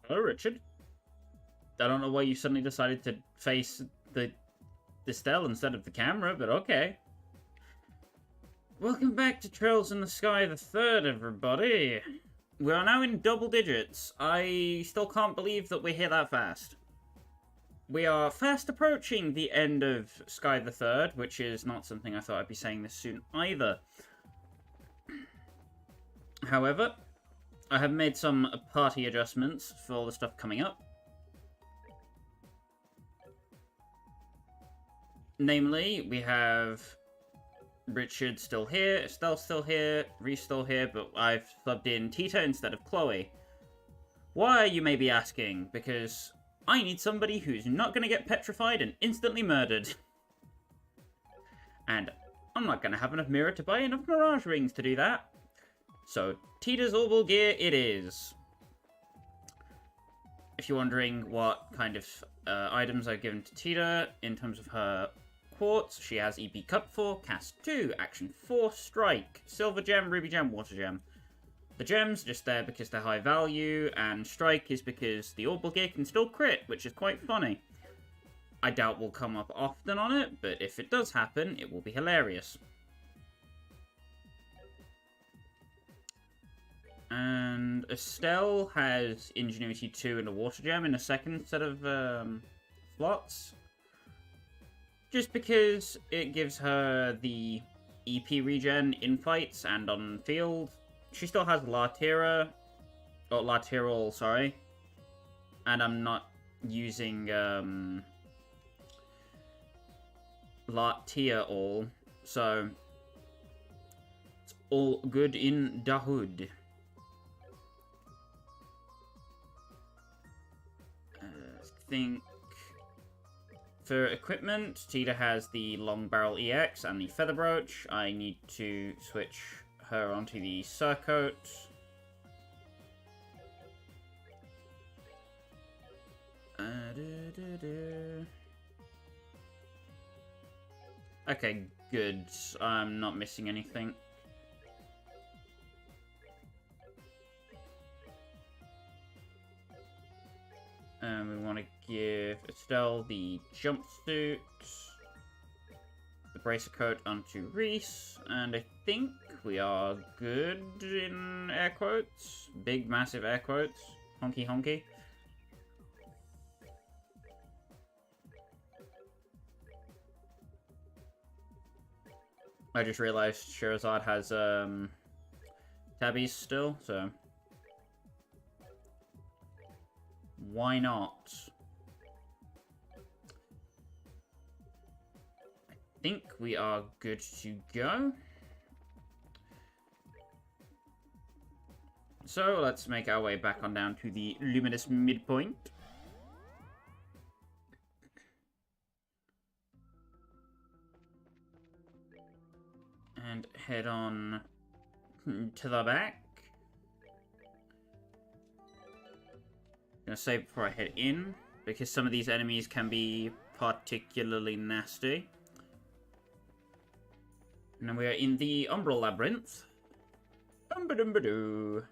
Hello, Richard. I don't know why you suddenly decided to face the Stell instead of the camera, but okay. Welcome back to Trails in the Sky the Third, everybody. We are now in double digits. I still can't believe that we're here that fast. We are fast approaching the end of Sky the Third, which is not something I thought I'd be saying this soon either. However, I have made some party adjustments for all the stuff coming up. Namely, we have Richard still here, Estelle still here, Reese still here, but I've subbed in Tita instead of Chloe. Why, you may be asking? Because I need somebody who's not going to get petrified and instantly murdered. And I'm not going to have enough Mira to buy enough Mirage Rings to do that. So, Tita's Umbral gear it is. If you're wondering what kind of items I've given to Tita in terms of her quartz, she has EP Cup 4, Cast 2, Action 4, Strike, Silver Gem, Ruby Gem, Water Gem. The gems are just there because they're high value, and Strike is because the Umbral gear can still crit, which is quite funny. I doubt we'll come up often on it, but if it does happen, it will be hilarious. And Estelle has Ingenuity 2 and a Water Gem in a second set of slots. Just because it gives her the EP regen in fights and on field. She still has Laterral, sorry. And I'm not using Latia all. So it's all good in the hood. I think for equipment, Tita has the long barrel EX and the feather brooch. I need to switch her onto the surcoat. Okay, good. I'm not missing anything. And we want to give Estelle the jumpsuit, the bracer coat onto Reese, and I think we are good in air quotes. Big, massive air quotes. Honky, honky. I just realized Sherazade has tabbies still, so why not? I think we are good to go. So let's make our way back on down to the Luminous midpoint. And head on to the back. Gonna save before I head in, because some of these enemies can be particularly nasty. And then we are in the Umbral labyrinth. Dum-ba-dum-ba-doo.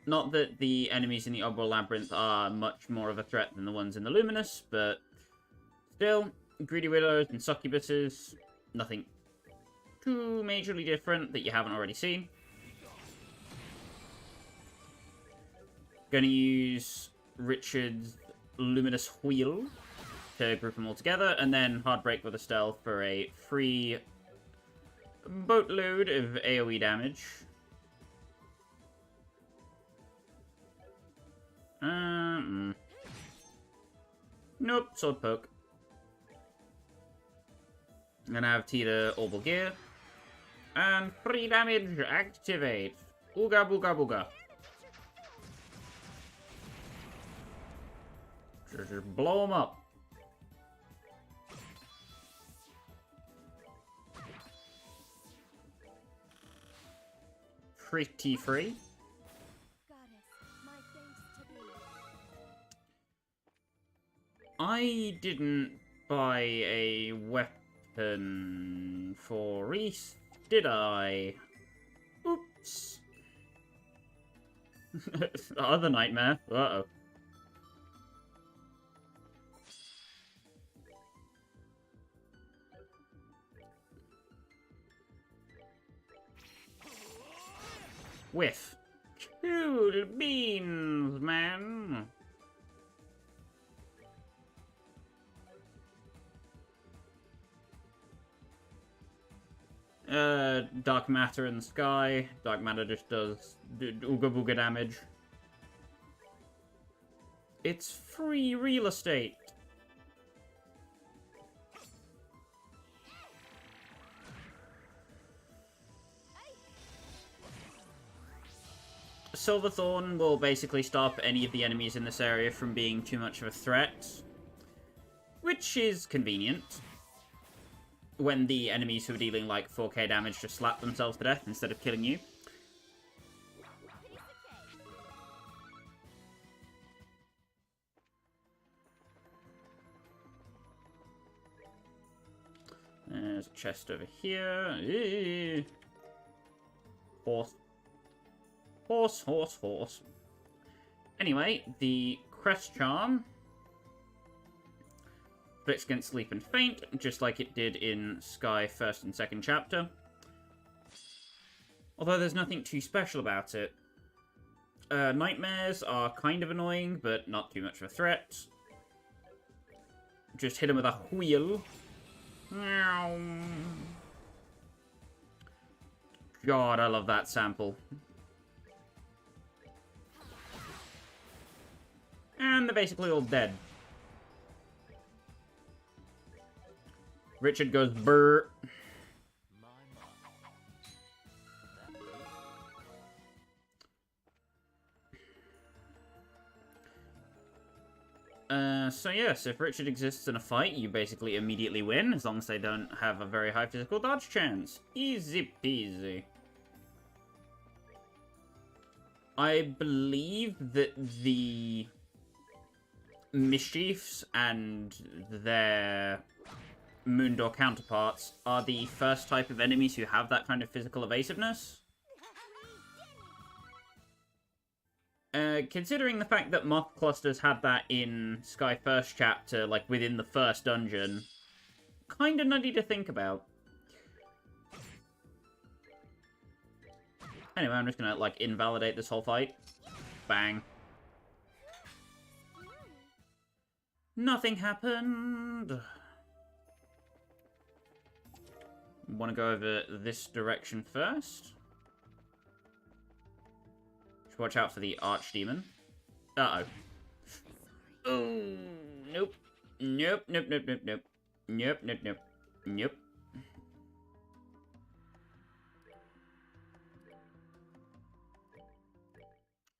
Not that the enemies in the Umbral labyrinth are much more of a threat than the ones in the Luminous, but still, greedy widows and succubuses, nothing too majorly different that you haven't already seen. Gonna use Richard's Luminous Wheel to group them all together, and then Hard Break with Estelle for a free boatload of AoE damage. Nope, sword poke. I'm gonna have Tita Umbral gear. And free damage activate. Ooga booga booga. Just blow them up. Pretty free. I didn't buy a weapon for Reese, did I? Oops. Other nightmare. Uh-oh. Whiff. Cool beans, man. Dark matter in the sky. Dark matter just does ooga booga damage. It's free real estate. Silverthorn will basically stop any of the enemies in this area from being too much of a threat, which is convenient. When the enemies who are dealing like 4k damage just slap themselves to death instead of killing you. There's a chest over here. Eee. Horse. Horse, horse, horse. Anyway, the Crest Charm flicks against sleep and faint, just like it did in Sky 1st and 2nd chapter. Although there's nothing too special about it. Nightmares are kind of annoying, but not too much of a threat. Just hit him with a wheel. God, I love that sample. And they're basically all dead. Richard goes brr. So yes, if Richard exists in a fight, you basically immediately win, as long as they don't have a very high physical dodge chance. Easy peasy. I believe that the Mischiefs and their Moondor counterparts are the first type of enemies who have that kind of physical evasiveness. Considering the fact that Moth Clusters had that in Sky 1st chapter, like within the first dungeon, kinda nutty to think about. Anyway, I'm just gonna, like, invalidate this whole fight. Bang. Nothing happened. Want to go over this direction first. Should watch out for the Archdemon. Uh-oh. Oh, nope. Nope, nope, nope, nope, nope. Nope, nope, nope. Nope.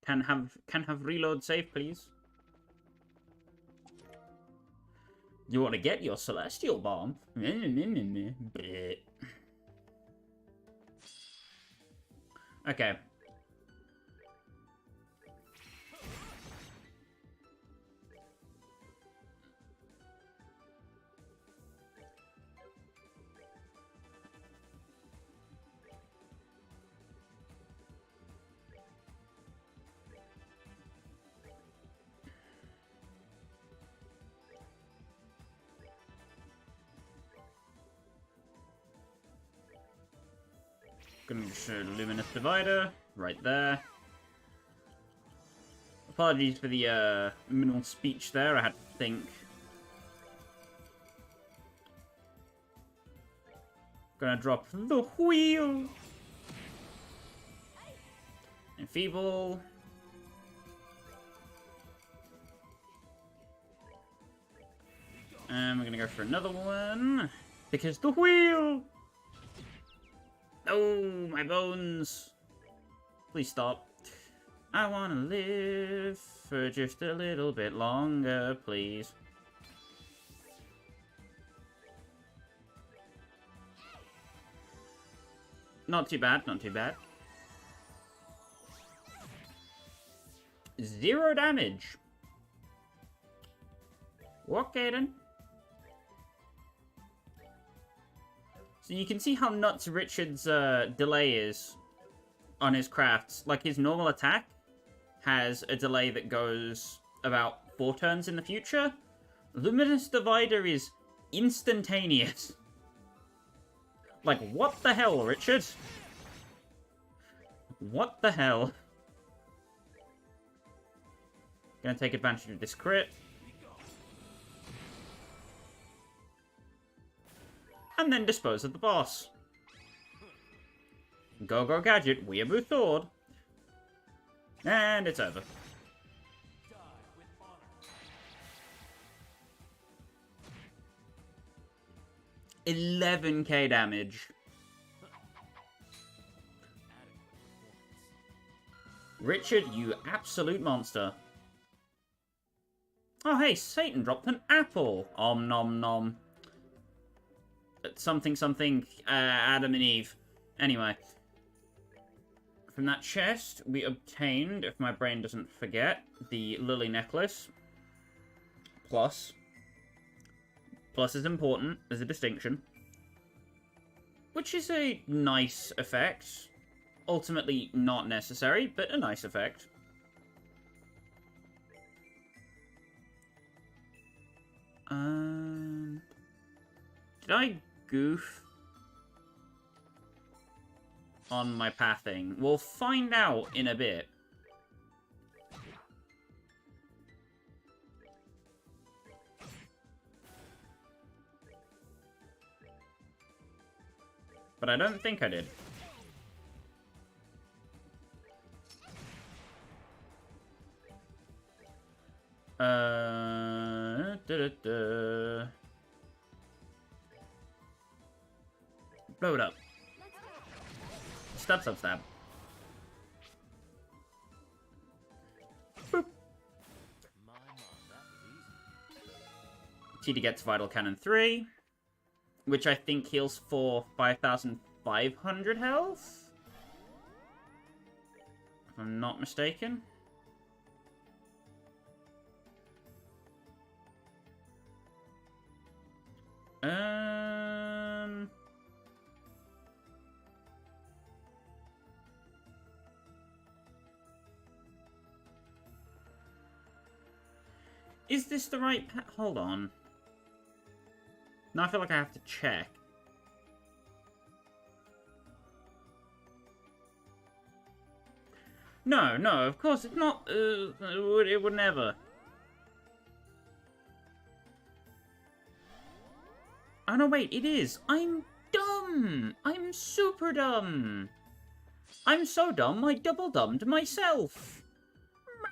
Can have reload save, please. You want to get your Celestial Bomb? Okay. Gonna show Luminous Divider right there. Apologies for the minimal speech there, I had to think. Gonna drop the wheel. Enfeeble. And we're gonna go for another one. Because the wheel! Oh, my bones. Please stop. I want to live for just a little bit longer, please. Not too bad, not too bad. 0 damage. Okay then. So you can see how nuts Richard's delay is on his crafts. Like, his normal attack has a delay that goes about 4 turns in the future. Luminous Divider is instantaneous. Like, what the hell, Richard? What the hell? Gonna take advantage of this crit. And then dispose of the boss. Go, go, Gadget, Weeaboo Thord. And it's over. 11k damage. Richard, you absolute monster. Oh, hey, Satan dropped an apple. Om nom nom. Something, something, Adam and Eve. Anyway. From that chest, we obtained, if my brain doesn't forget, the Lily Necklace. Plus. Plus is important as a distinction. Which is a nice effect. Ultimately not necessary, but a nice effect. Did I goof on my pathing? We'll find out in a bit. But I don't think I did. Blow it up. Stab, stab, stab. Boop. Tita gets Vital Cannon 3, which I think heals for 5,500 health? If I'm not mistaken. Is this the right hold on. Now I feel like I have to check. No, no, of course it's not. It would never. Oh no, wait, it is. I'm dumb. I'm super dumb. I'm so dumb, I double-dumbed myself.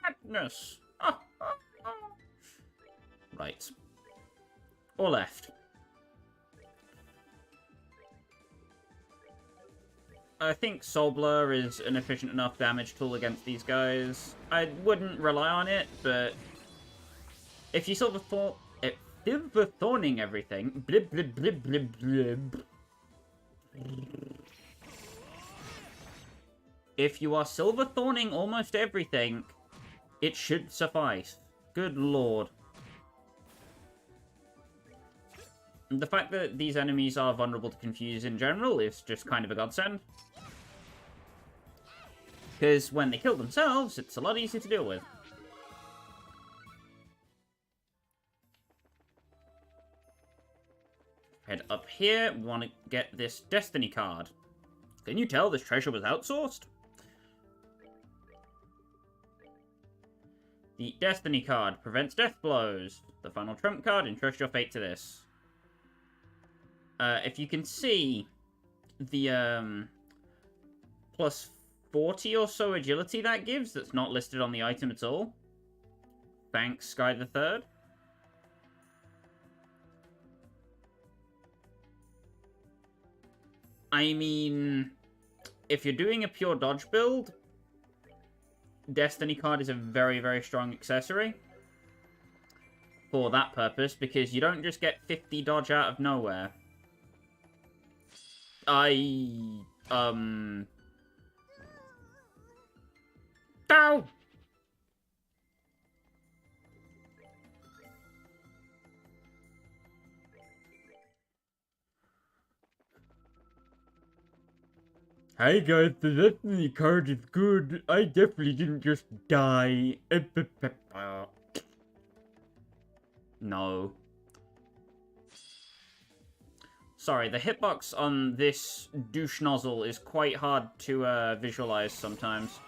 Madness. Right. Or left. I think Soul Blur is an efficient enough damage tool against these guys. I wouldn't rely on it, but if you Silver Thorning everything, blib blib blib blib blib. If you are Silver Thorning almost everything, it should suffice. Good lord. The fact that these enemies are vulnerable to confuse in general is just kind of a godsend. Because when they kill themselves, it's a lot easier to deal with. Head up here, we want to get this Destiny card. Can you tell this treasure was outsourced? The Destiny card prevents death blows. The final trump card, entrust your fate to this. If you can see the plus 40 or so agility that gives, that's not listed on the item at all. Thanks, Sky the Third. I mean, if you're doing a pure dodge build, Destiny card is a very, very strong accessory for that purpose, because you don't just get 50 dodge out of nowhere. Ow! Hi guys, the Destiny card is good. I definitely didn't just die. No. Sorry, the hitbox on this douche nozzle is quite hard to visualize sometimes.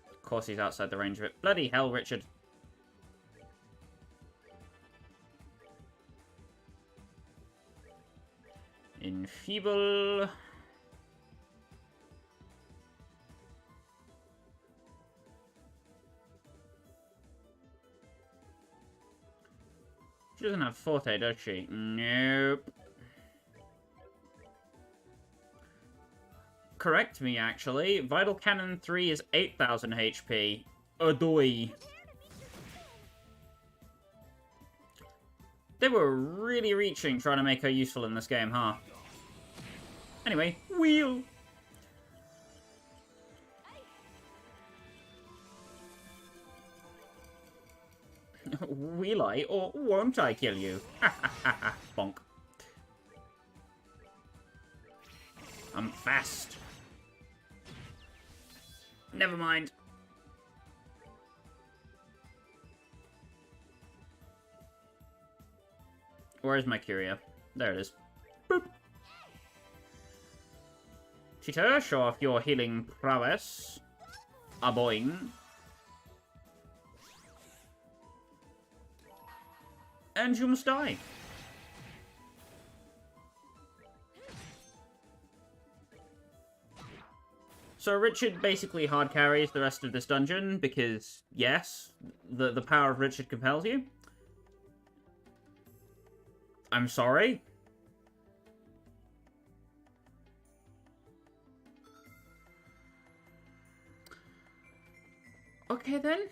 Of course he's outside the range of it. Bloody hell, Richard. Enfeeble. She doesn't have Forte, does she? Nope. Correct me, actually. Vital Cannon 3 is 8,000 HP. Adoy. They were really reaching trying to make her useful in this game, huh? Anyway, wheel! Will I, or won't I kill you? Ha ha ha ha, bonk. I'm fast. Never mind. Where is my Curia? There it is. Boop. Cheetah, show off your healing prowess. Aboing. And you must die. So Richard basically hard carries the rest of this dungeon because, yes, the power of Richard compels you. I'm sorry. Okay then.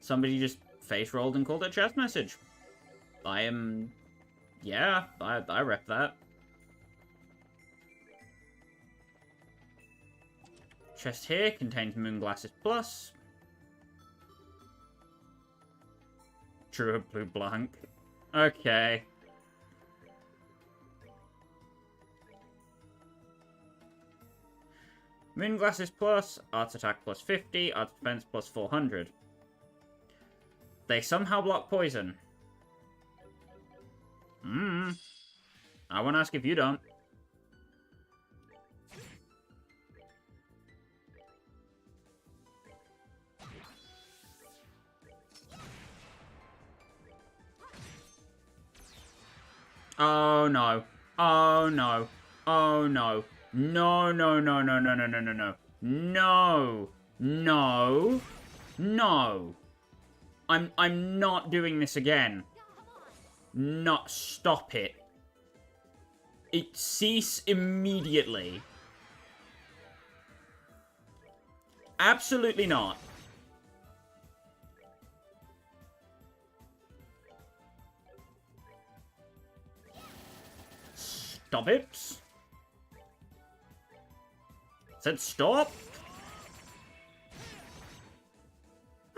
Somebody just face rolled and called it chest message. I am... Yeah, I rep that. Chest here contains Moon Glasses Plus. True Blue Blank. Okay. Moon Glasses Plus, Arts Attack plus 50, Arts Defense plus 400. They somehow block poison. I won't ask if you don't. Oh no. Oh no. Oh no. No, no, no, no, no, no, no, no, no. No. No. No. I'm not doing this again. Not stop it. It cease immediately. Absolutely not. Stop it. Said stop.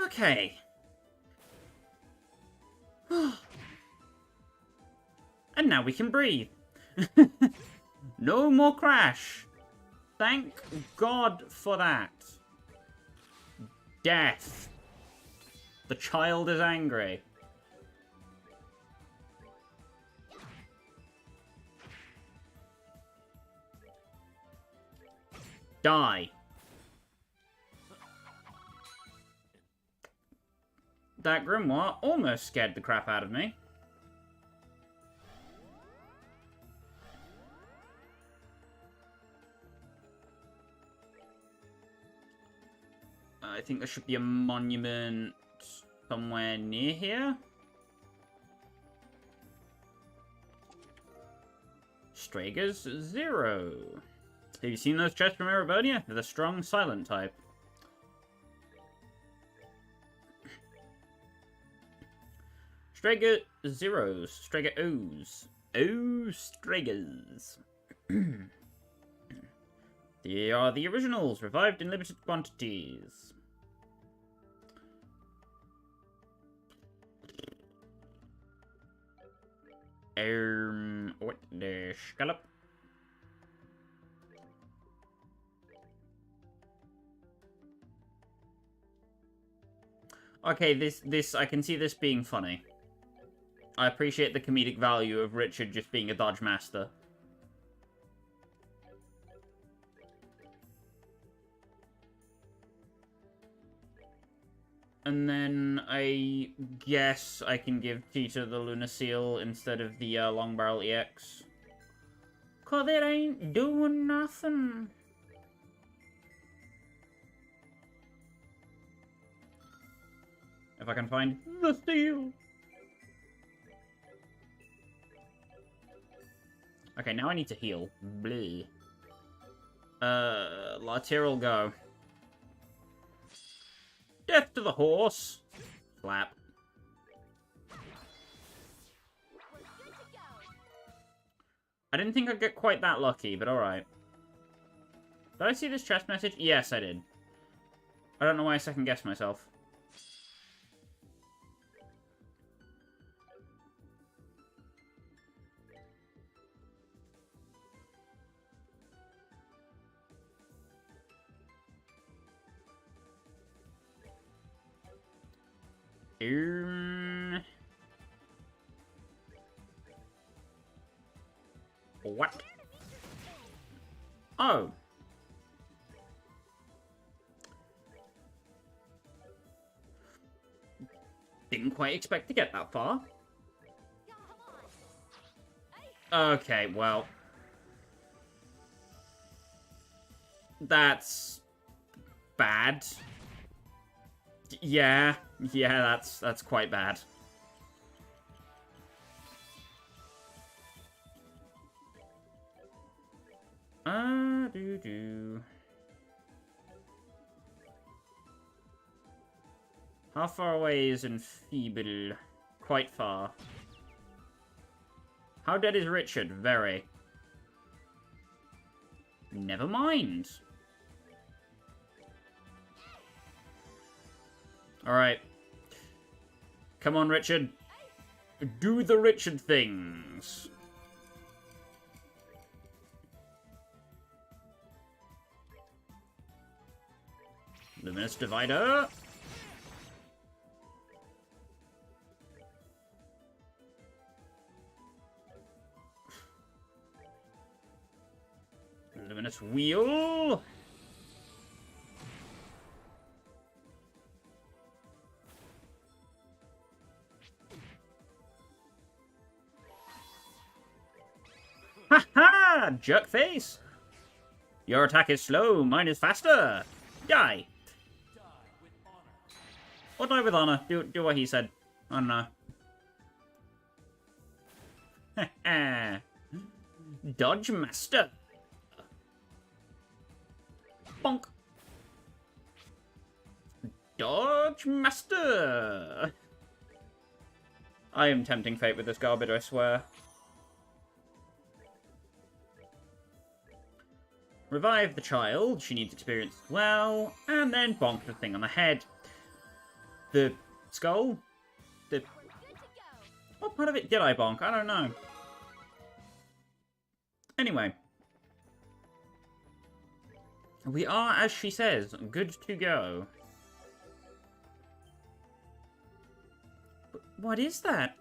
Okay. And now we can breathe. No more crash. Thank God for that. Death. The child is angry. Die. That grimoire almost scared the crap out of me. I think there should be a monument somewhere near here. Strager's 0. Have you seen those chests from Erebonia? They're the strong silent type. Strager Zeros. Strager O's. Oh, Stragers. They are the originals, revived in limited quantities. What the scallop? Okay, this I can see this being funny. I appreciate the comedic value of Richard just being a dodge master. And then I guess I can give Tita the Lunar Seal instead of the Long Barrel EX. 'Cause it ain't doing nothing. If I can find the seal. Okay, now I need to heal. Bleh. Lateral go. Death to the horse. Slap. I didn't think I'd get quite that lucky, but alright. Did I see this chest message? Yes, I did. I don't know why I second-guessed myself. What? Oh. Didn't quite expect to get that far. Okay, well. That's bad. Yeah, that's quite bad. How far away is Enfeeble? Quite far. How dead is Richard? Very. Never mind. Alright. Come on, Richard. Do the Richard things. Luminous Divider. Luminous Wheel. Ha ha! Jerk face! Your attack is slow, mine is faster! Die! Or die with honor. Do what he said. I don't know. Ha ha! Dodge Master! Bonk! Dodge Master! I am tempting fate with this garbage, I swear. Revive the child, she needs experience as well, and then bonk the thing on the head. The skull? What part of it did I bonk? I don't know. Anyway. We are, as she says, good to go. But what is that?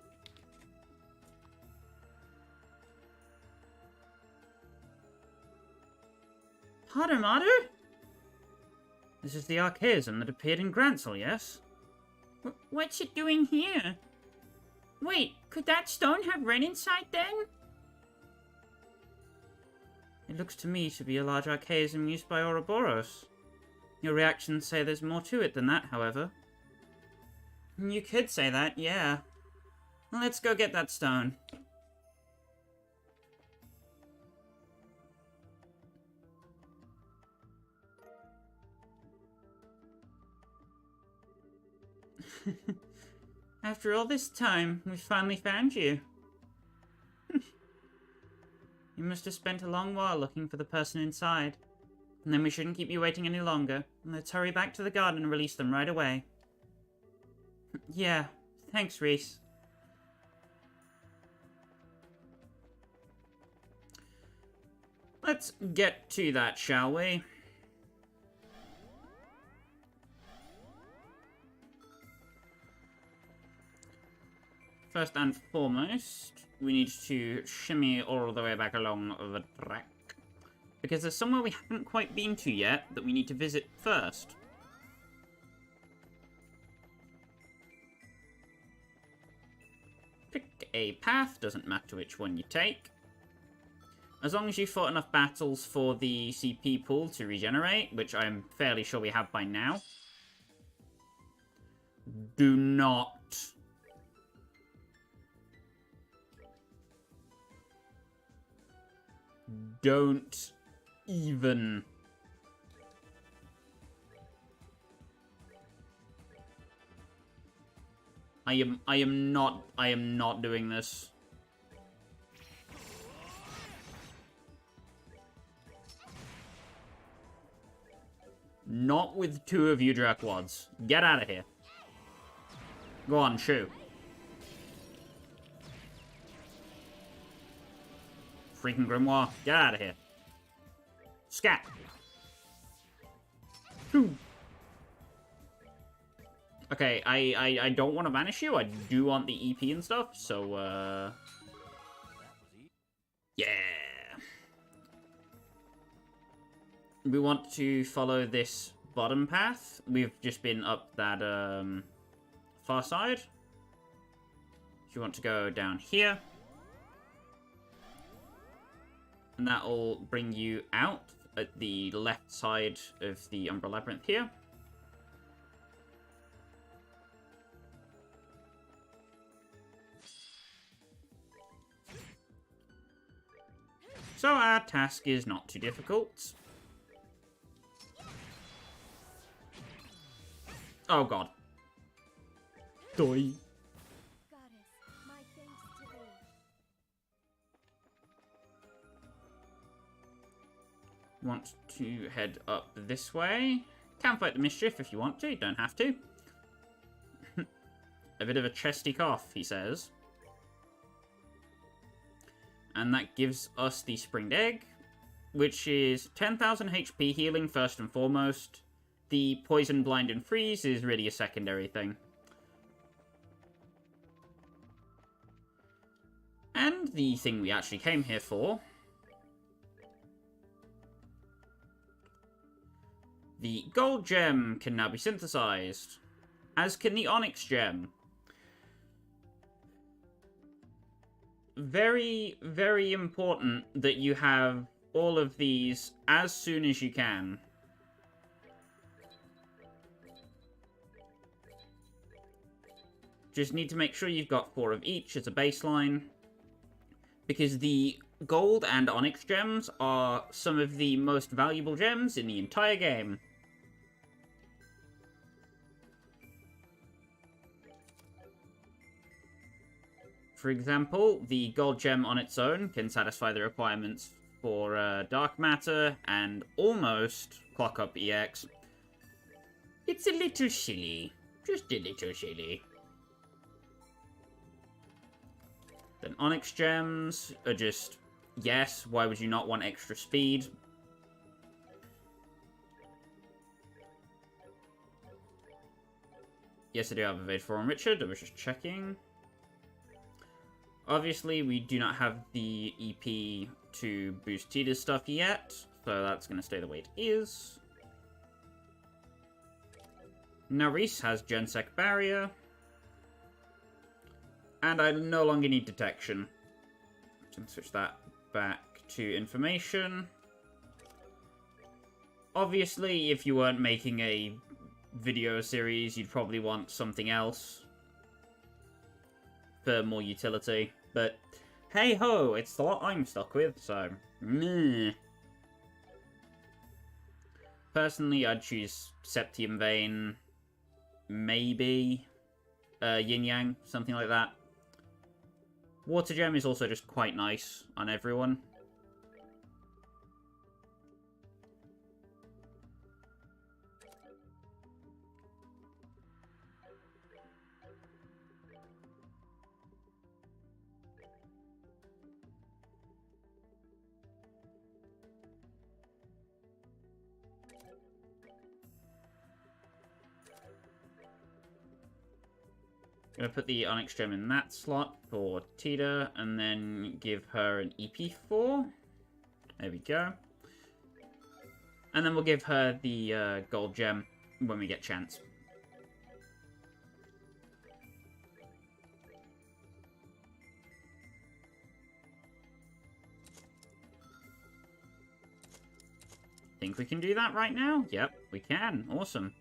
Matter? This is the archaism that appeared in Grancel, yes? What's it doing here? Wait, could that stone have Ren inside then? It looks to me to be a large archaism used by Ouroboros. Your reactions say there's more to it than that, however. You could say that, yeah. Well, let's go get that stone. After all this time, we finally found you. You must have spent a long while looking for the person inside. And then we shouldn't keep you waiting any longer. Let's hurry back to the garden and release them right away. Yeah, thanks, Reese. Let's get to that, shall we? First and foremost, we need to shimmy all the way back along the track. Because there's somewhere we haven't quite been to yet that we need to visit first. Pick a path, doesn't matter which one you take. As long as you fought enough battles for the CP pool to regenerate, which I'm fairly sure we have by now. Do not... Don't even... I am not doing this. Not with two of you Draquads. Get out of here. Go on, shoot. Freaking Grimoire, get out of here. Scat. Shoo. Okay, I don't want to banish you. I do want the EP and stuff, so, yeah. We want to follow this bottom path. We've just been up that, far side. If you want to go down here. And that'll bring you out at the left side of the Umbral labyrinth here. So our task is not too difficult. Oh god. Die. Want to head up this way. Can fight the mischief if you want to, don't have to. A bit of a chesty cough, he says. And that gives us the springed egg, which is 10,000 HP healing first and foremost. The poison, blind, and freeze is really a secondary thing. And the thing we actually came here for... The gold gem can now be synthesized, as can the onyx gem. Very, very important that you have all of these as soon as you can. Just need to make sure you've got 4 of each as a baseline, because the gold and onyx gems are some of the most valuable gems in the entire game. For example, the gold gem on its own can satisfy the requirements for dark matter and almost clock up EX. It's a little silly. Just a little silly. Then onyx gems are just, yes, why would you not want extra speed? Yes, I do have Evade 4 on Richard, I was just checking. Obviously, we do not have the EP to boost Tita's stuff yet, so that's going to stay the way it is. Now Reese has Gensec Barrier. And I no longer need detection. So switch that back to information. Obviously, if you weren't making a video series, you'd probably want something else for more utility. But hey ho, it's the lot I'm stuck with, so meh. Personally, I'd choose Septium Vein, maybe Yin Yang, something like that. Water Gem is also just quite nice on everyone. Gonna put the Onyx Gem in that slot for Tita, and then give her an EP4. There we go. And then we'll give her the Gold Gem when we get chance. Think we can do that right now? Yep, we can. Awesome.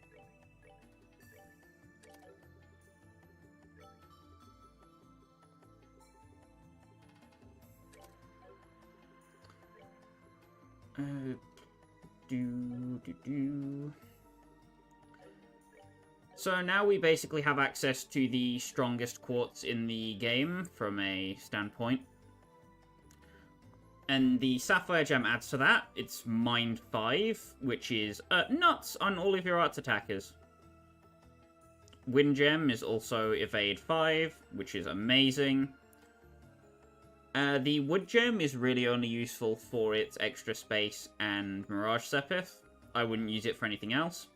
So now we basically have access to the strongest quartz in the game from a standpoint. And the Sapphire Gem adds to that. It's Mind 5, which is nuts on all of your arts attackers. Wind Gem is also Evade 5, which is amazing. The Wood Gem is really only useful for its extra space and Mirage Sepith. I wouldn't use it for anything else.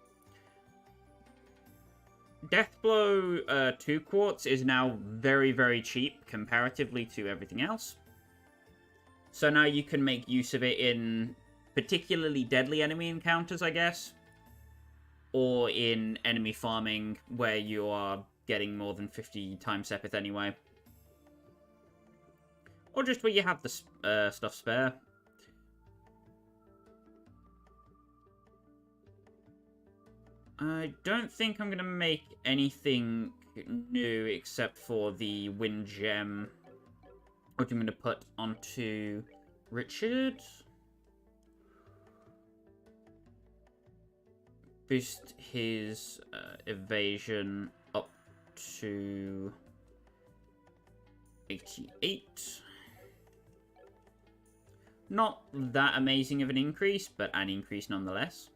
Deathblow 2 quartz is now very, very cheap comparatively to everything else. So now you can make use of it in particularly deadly enemy encounters, I guess. Or in enemy farming where you are getting more than 50 times Sepith anyway. Or just where you have the stuff spare. I don't think I'm going to make anything new except for the Wind Gem, which I'm going to put onto Richard. Boost his evasion up to 88. Not that amazing of an increase, but an increase nonetheless.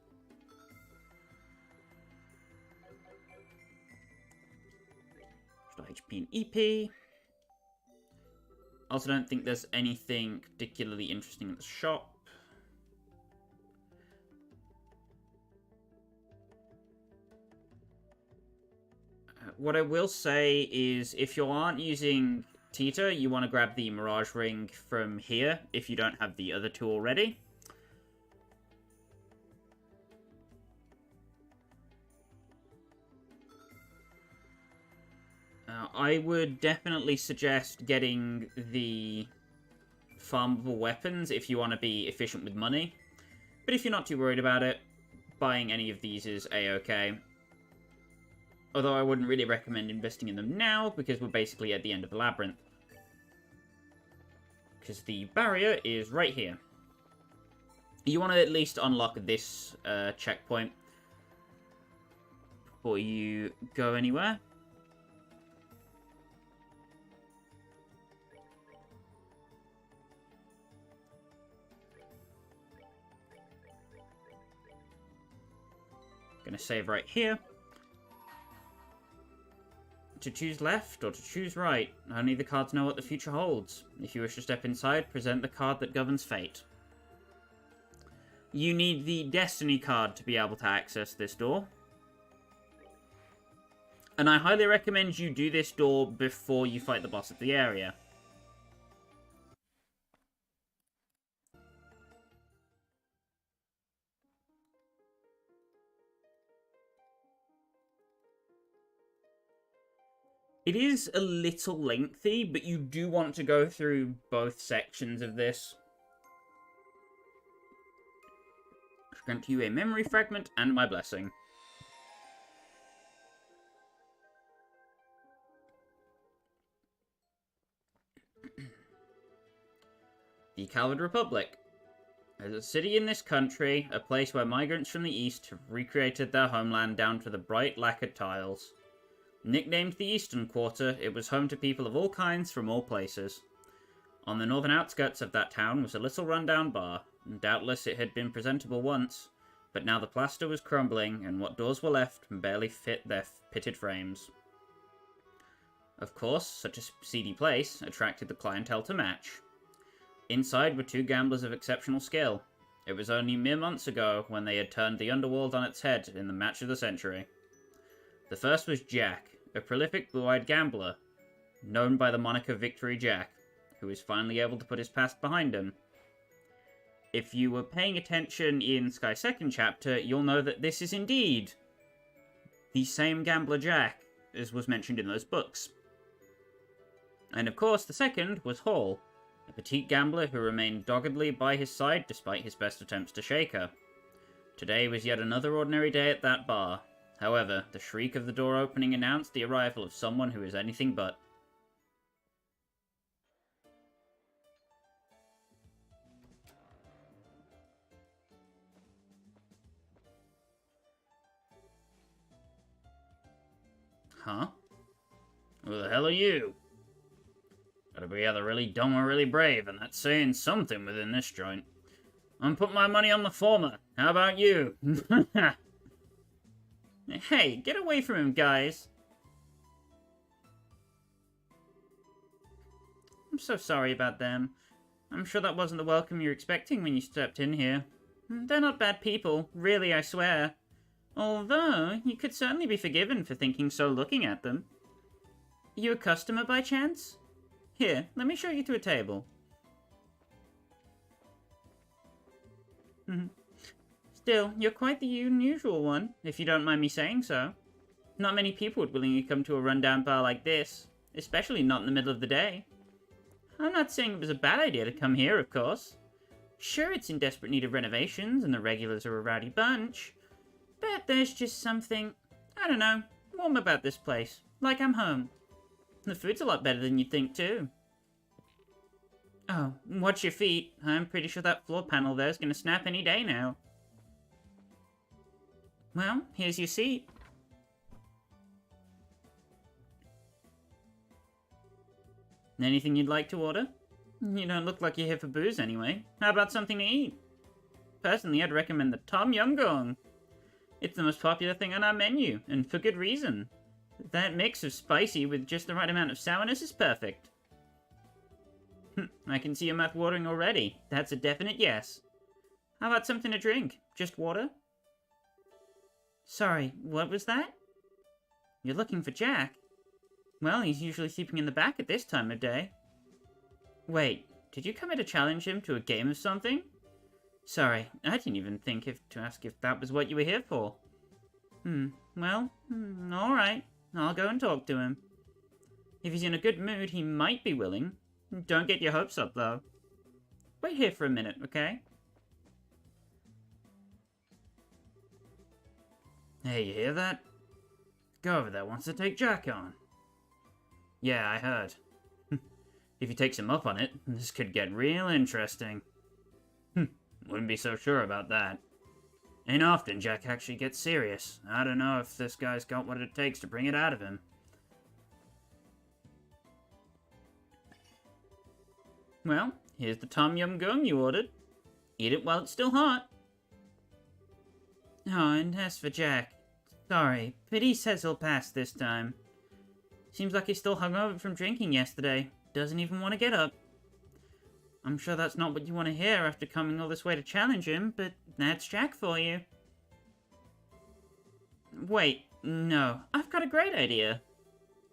HP and EP. Also don't think there's anything particularly interesting in the shop. What I will say is, if you aren't using Tita, you want to grab the Mirage Ring from here, if you don't have the other two already. I would definitely suggest getting the farmable weapons if you want to be efficient with money. But if you're not too worried about it, buying any of these is a-okay. Although I wouldn't really recommend investing in them now, because we're basically at the end of the labyrinth. Because the barrier is right here. You want to at least unlock this checkpoint before you go anywhere. Gonna save right here. To choose left or to choose right, only the cards know what the future holds. If you wish to step inside, present the card that governs fate. You need the Destiny card to be able to access this door. And I highly recommend you do this door before you fight the boss of the area. It is a little lengthy, but you do want to go through both sections of this. Grant you a memory fragment and my blessing. The Calvard Republic. There's a city in this country, a place where migrants from the east have recreated their homeland down to the bright lacquered tiles. Nicknamed the Eastern Quarter, it was home to people of all kinds from all places. On the northern outskirts of that town was a little rundown bar, and doubtless it had been presentable once, but now the plaster was crumbling, and what doors were left barely fit their pitted frames. Of course, such a seedy place attracted the clientele to match. Inside were two gamblers of exceptional skill. It was only mere months ago when they had turned the underworld on its head in the match of the century. The first was Jack, a prolific blue-eyed gambler, known by the moniker Victory Jack, who is finally able to put his past behind him. If you were paying attention in Sky's second chapter, you'll know that this is indeed the same Gambler Jack as was mentioned in those books. And of course, the second was Hall, a petite gambler who remained doggedly by his side despite his best attempts to shake her. Today was yet another ordinary day at that bar. However, the shriek of the door opening announced the arrival of someone who is anything but. Huh? Who the hell are you? Gotta be either really dumb or really brave, and that's saying something within this joint. I'm putting my money on the former. How about you? Hey, get away from him, guys. I'm so sorry about them. I'm sure that wasn't the welcome you were expecting when you stepped in here. They're not bad people, really, I swear. Although, you could certainly be forgiven for thinking so looking at them. You a customer by chance? Here, let me show you to a table. Still, you're quite the unusual one, if you don't mind me saying so. Not many people would willingly come to a rundown bar like this, especially not in the middle of the day. I'm not saying it was a bad idea to come here, of course. Sure, it's in desperate need of renovations, and the regulars are a rowdy bunch. But there's just something, I don't know, warm about this place. Like I'm home. The food's a lot better than you'd think, too. Oh, watch your feet. I'm pretty sure that floor panel there's gonna snap any day now. Well, here's your seat. Anything you'd like to order? You don't look like you're here for booze anyway. How about something to eat? Personally, I'd recommend the Tom Yum Goong. It's the most popular thing on our menu, and for good reason. That mix of spicy with just the right amount of sourness is perfect. I can see your mouth watering already. That's a definite yes. How about something to drink? Just water? Sorry, what was that? You're looking for Jack? Well, he's usually sleeping in the back at this time of day. Wait, did you come here to challenge him to a game of something? Sorry, I didn't even think to ask if that was what you were here for. Well, alright. I'll go and talk to him. If he's in a good mood, he might be willing. Don't get your hopes up, though. Wait here for a minute, okay? Hey, you hear that? Go over there wants to take Jack on. Yeah, I heard. If he takes him up on it, this could get real interesting. Wouldn't be so sure about that. Ain't often Jack actually gets serious. I don't know if this guy's got what it takes to bring it out of him. Well, here's the Tom Yum Goong you ordered. Eat it while it's still hot. Oh, and as for Jack, sorry, but he says he'll pass this time. Seems like he's still hungover from drinking yesterday. Doesn't even want to get up. I'm sure that's not what you want to hear after coming all this way to challenge him, but that's Jack for you. Wait, no, I've got a great idea.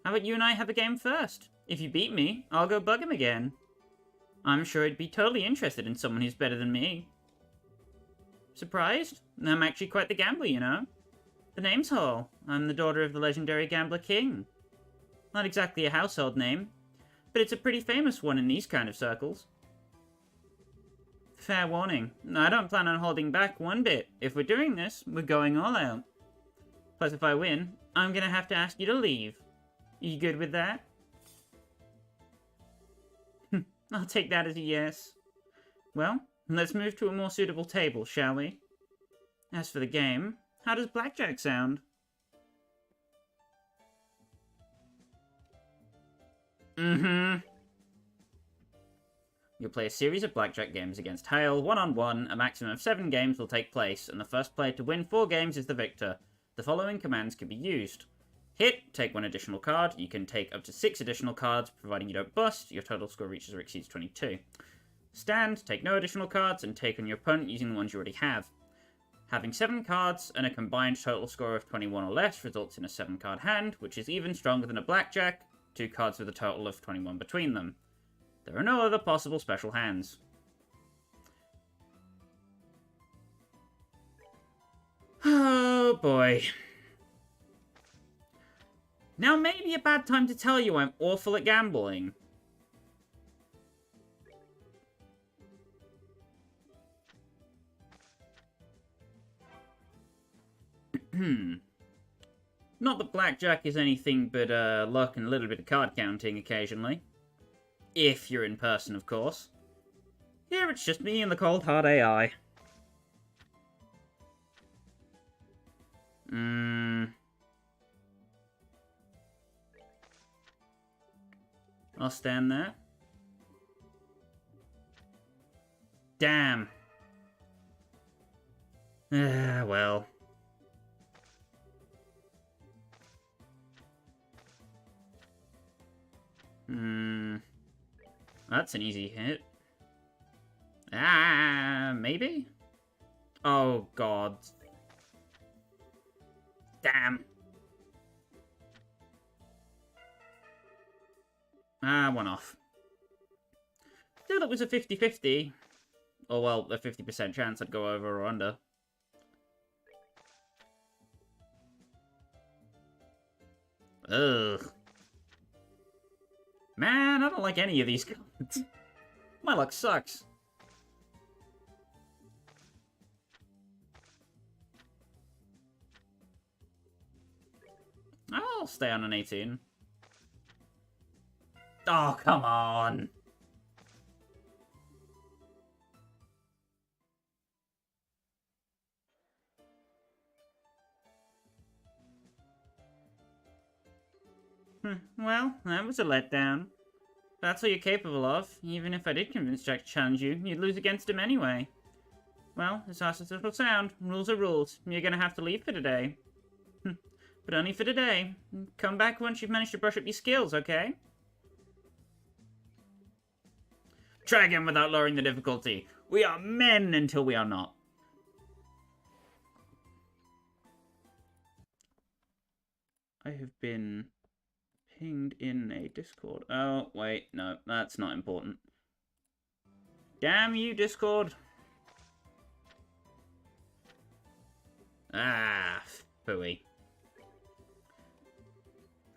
How about you and I have a game first? If you beat me, I'll go bug him again. I'm sure he'd be totally interested in someone who's better than me. Surprised? I'm actually quite the gambler, you know. The name's Hall. I'm the daughter of the legendary Gambler King. Not exactly a household name, but it's a pretty famous one in these kind of circles. Fair warning, I don't plan on holding back one bit. If we're doing this, we're going all out. Plus, if I win, I'm gonna have to ask you to leave. You good with that? I'll take that as a yes. Well, let's move to a more suitable table, shall we? As for the game, how does blackjack sound? You'll play a series of blackjack games against Hale, one-on-one. A maximum of 7 games will take place, and the first player to win 4 games is the victor. The following commands can be used. Hit, take 1 additional card. You can take up to 6 additional cards, providing you don't bust. Your total score reaches or exceeds 22. Stand, take no additional cards, and take on your opponent using the ones you already have. Having 7 cards and a combined total score of 21 or less results in a 7-card hand, which is even stronger than a blackjack, 2 cards with a total of 21 between them. There are no other possible special hands. Oh boy. Now may be a bad time to tell you I'm awful at gambling. Not that blackjack is anything but luck and a little bit of card counting occasionally. If you're in person, of course. Here it's just me and the cold hard AI. I'll stand there. Damn. Well. That's an easy hit. Maybe? Oh, God. Damn. One off. Still, it was a 50-50. Or, well, a 50% chance I'd go over or under. Ugh. Man, I don't like any of these cards. My luck sucks. I'll stay on an 18. Oh, come on. Well, that was a letdown. That's what you're capable of. Even if I did convince Jack to challenge you, you'd lose against him anyway. Well, as harsh as it'll sound, rules are rules. You're gonna have to leave for today. But only for today. Come back once you've managed to brush up your skills, okay? Try again without lowering the difficulty. We are men until we are not. I have been pinged in a Discord. Oh, wait, no, that's not important. Damn you, Discord. Phooey.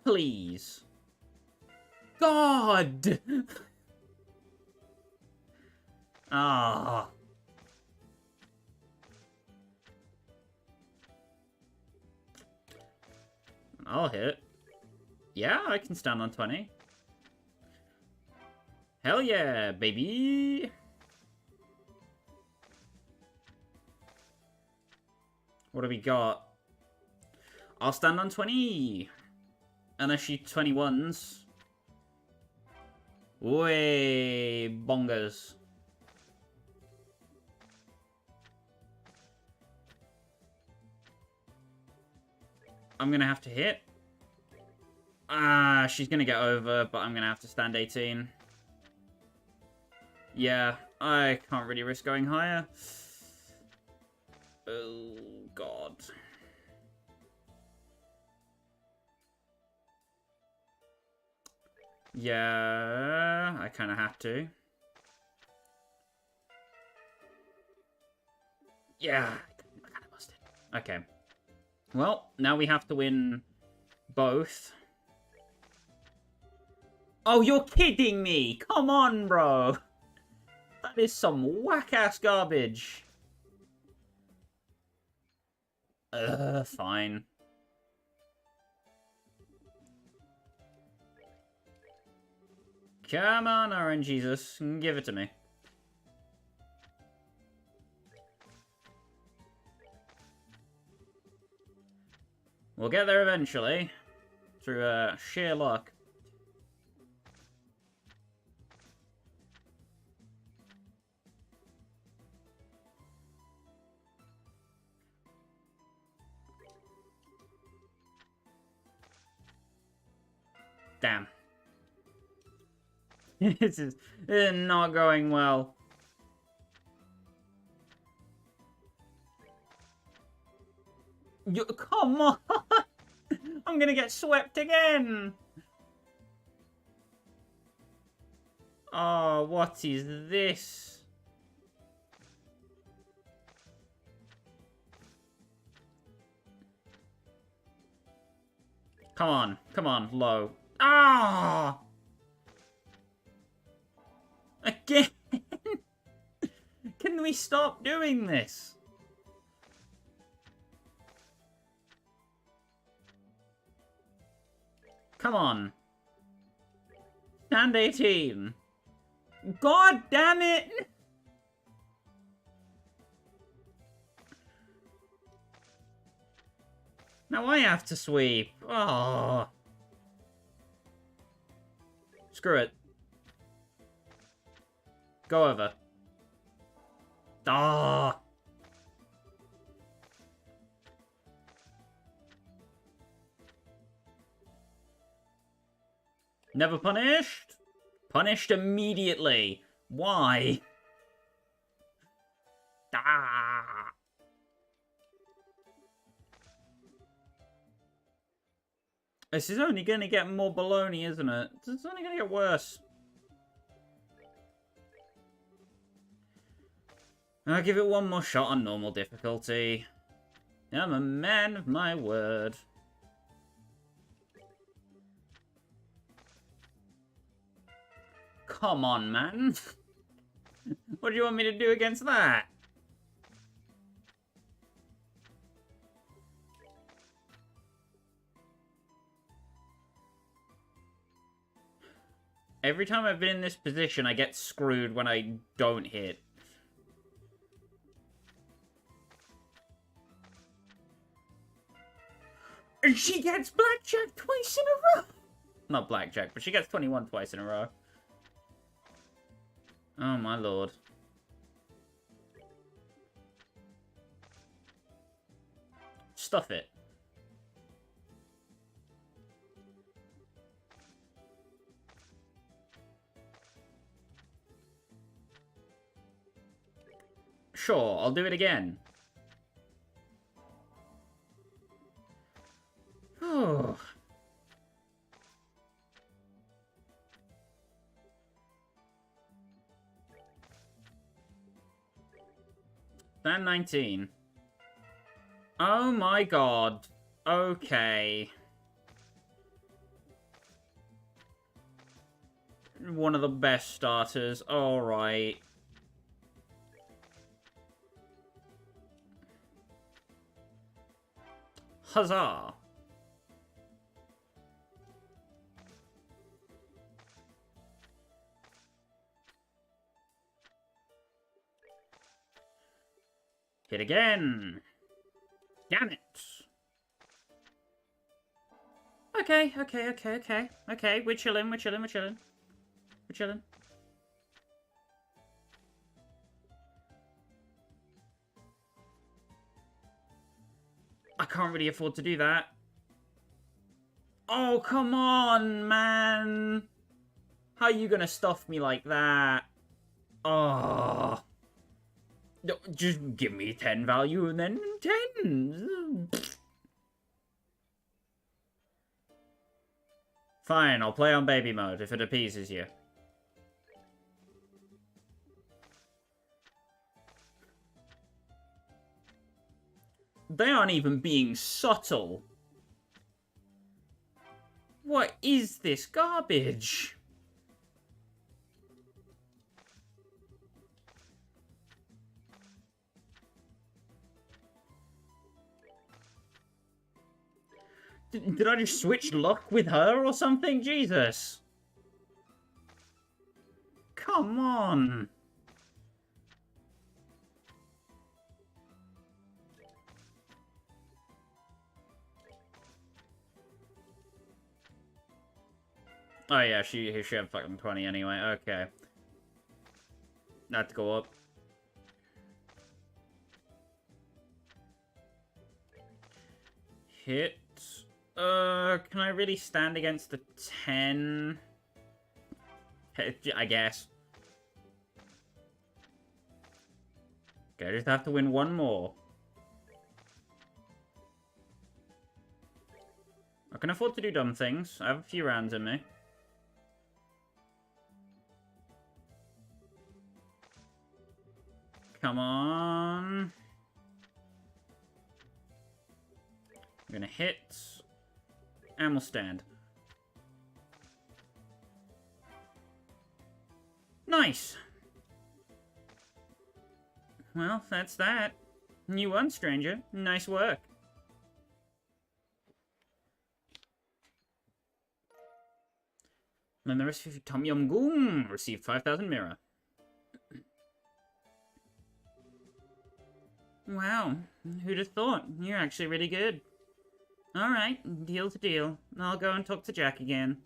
Please. God! Ah. I'll hit. Yeah, I can stand on 20. Hell yeah, baby! What do we got? I'll stand on 20! Unless you 21s. Way bongers. I'm gonna have to hit. She's gonna get over, but I'm gonna have to stand 18. Yeah, I can't really risk going higher. Oh, God. Yeah, I kind of have to. Yeah, I kind of busted. Okay. Well, now we have to win both. Oh, you're kidding me! Come on, bro! That is some whack-ass garbage. Fine. Come on, RNGesus. Give it to me. We'll get there eventually. Through sheer luck. Damn. This is not going well. Come on! I'm gonna get swept again! Oh, what is this? Come on, low. Ah! Again? Can we stop doing this? Come on. Stand 18. God damn it! Now I have to sweep. Oh. Screw it. Go over. Ah. Never punished? Punished immediately. Why? Ah. This is only going to get more baloney, isn't it? It's only going to get worse. I'll give it one more shot on normal difficulty. I'm a man of my word. Come on, man. What do you want me to do against that? Every time I've been in this position, I get screwed when I don't hit. And she gets blackjack twice in a row! Not blackjack, but she gets 21 twice in a row. Oh my lord. Stuff it. Sure, I'll do it again. Oh. Stand 19. Oh my god. Okay. One of the best starters. Alright. Huzzah. Hit again. Damn it. Okay. Okay, we're chilling. We're chilling. I can't really afford to do that. Oh, come on, man. How are you gonna stuff me like that? Oh. Just give me 10 value and then 10. Fine, I'll play on baby mode if it appeases you. They aren't even being subtle. What is this garbage? Did I just switch luck with her or something? Jesus. Come on. Oh yeah, she had fucking 20 anyway. Okay. Not to go up. Hit. Can I really stand against the 10? I guess. Okay, I just have to win one more. I can afford to do dumb things. I have a few rounds in me. Come on. I'm gonna hit. And we'll stand. Nice! Well, that's that. You won, stranger. Nice work. Then the rest of you, Tom Yum Goom, received 5,000 mira. Wow, who'd have thought? You're actually really good. Alright, deal to deal. I'll go and talk to Jack again.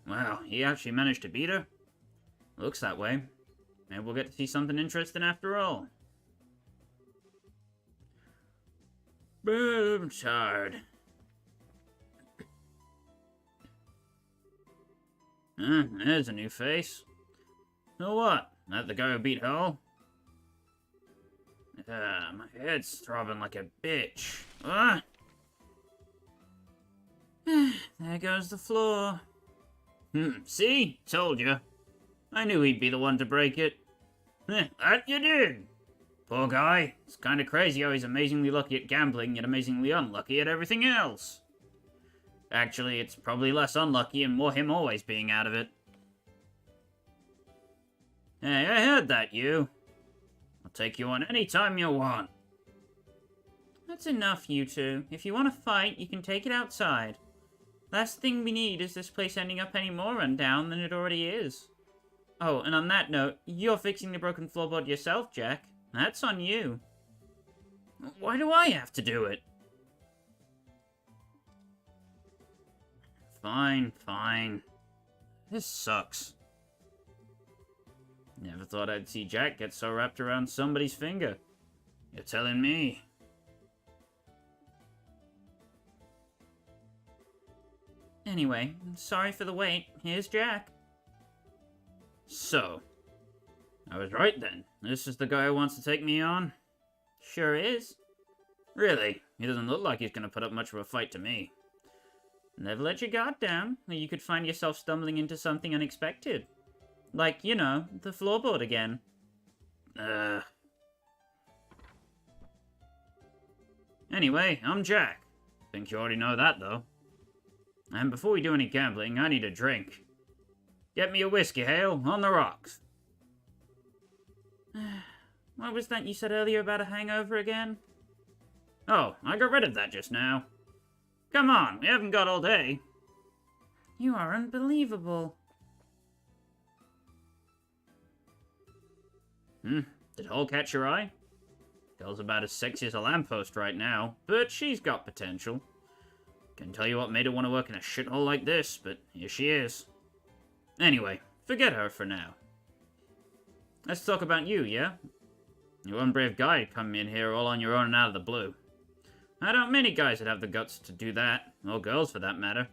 Wow, he actually managed to beat her? Looks that way. Maybe we'll get to see something interesting after all. But I'm tired. There's a new face. So what? That the guy who beat Hull? My head's throbbing like a bitch. There goes the floor. See? Told you. I knew he'd be the one to break it. That you did! Poor guy. It's kinda crazy how he's amazingly lucky at gambling, yet amazingly unlucky at everything else. Actually, it's probably less unlucky and more him always being out of it. Hey, I heard that, you. I'll take you on any time you want. That's enough, you two. If you want to fight, you can take it outside. Last thing we need is this place ending up any more rundown than it already is. Oh, and on that note, you're fixing the broken floorboard yourself, Jack. That's on you. Why do I have to do it? Fine, fine. This sucks. Never thought I'd see Jack get so wrapped around somebody's finger. You're telling me. Anyway, sorry for the wait. Here's Jack. So, I was right then. This is the guy who wants to take me on? Sure is. Really? He doesn't look like he's gonna put up much of a fight to me. Never let your guard down, or you could find yourself stumbling into something unexpected. Like, you know, the floorboard again. Anyway, I'm Jack. Think you already know that, though. And before we do any gambling, I need a drink. Get me a whiskey, Hale, on the rocks. What was that you said earlier about a hangover again? Oh, I got rid of that just now. Come on, we haven't got all day. You are unbelievable. Did Hall catch your eye? Girl's about as sexy as a lamppost right now, but she's got potential. Can't tell you what made her want to work in a shithole like this, but here she is. Anyway, forget her for now. Let's talk about you, yeah? You're one brave guy coming in here all on your own and out of the blue. I don't many guys that have the guts to do that, or girls for that matter.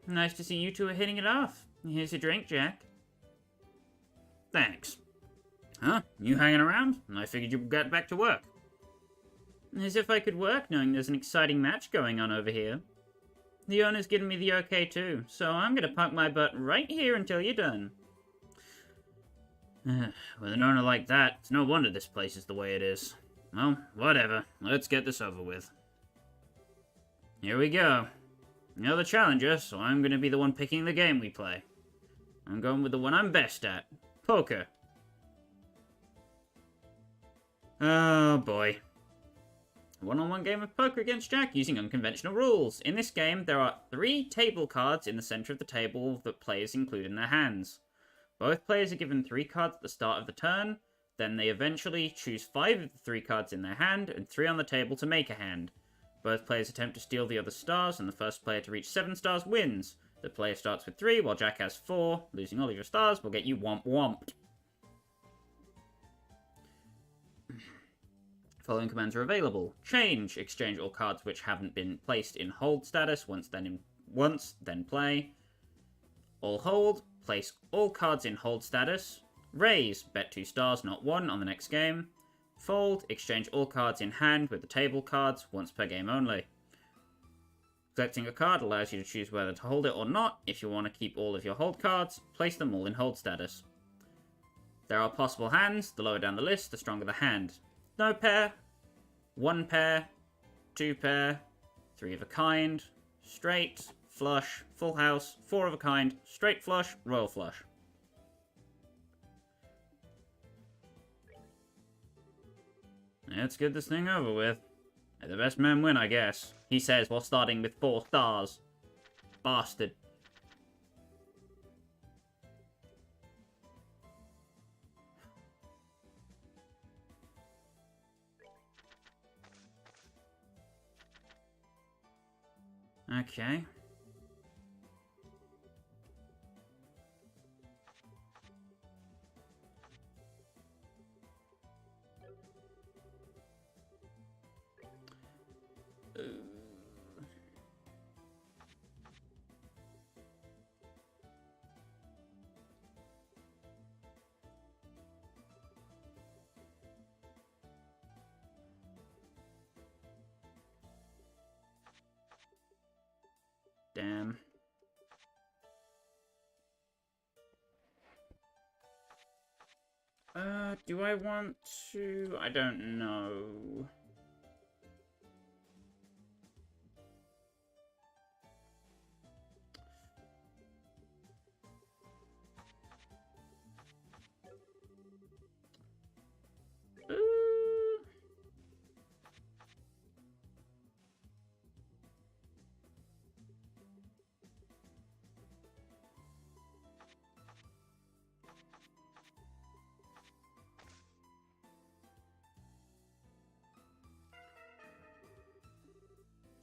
Nice to see you two are hitting it off. Here's your drink, Jack. Thanks. Huh? You hanging around? I figured you'd get back to work. As if I could work knowing there's an exciting match going on over here. The owner's given me the okay too, so I'm gonna park my butt right here until you're done. With an owner like that, it's no wonder this place is the way it is. Well, whatever. Let's get this over with. Here we go. You're the challenger, so I'm gonna be the one picking the game we play. I'm going with the one I'm best at. Poker. Oh boy. A one-on-one game of poker against Jack using unconventional rules. In this game, there are 3 table cards in the center of the table that players include in their hands. Both players are given 3 cards at the start of the turn, then they eventually choose 5 of the 3 cards in their hand and 3 on the table to make a hand. Both players attempt to steal the other stars, and the first player to reach 7 stars wins. The player starts with 3, while Jack has 4. Losing all of your stars will get you womp-womped. Following commands are available. Change. Exchange all cards which haven't been placed in hold status once, then play. All hold. Place all cards in hold status. Raise. Bet 2 stars, not 1, on the next game. Fold, exchange all cards in hand with the table cards, once per game only. Selecting a card allows you to choose whether to hold it or not. If you want to keep all of your hold cards, place them all in hold status. There are possible hands. The lower down the list, the stronger the hand. No pair, one pair, two pair, three of a kind, straight, flush, full house, four of a kind, straight flush, royal flush. Let's get this thing over with. The best men win, I guess. He says while starting with 4 stars. Bastard. Okay. Damn. Do I want to? I don't know.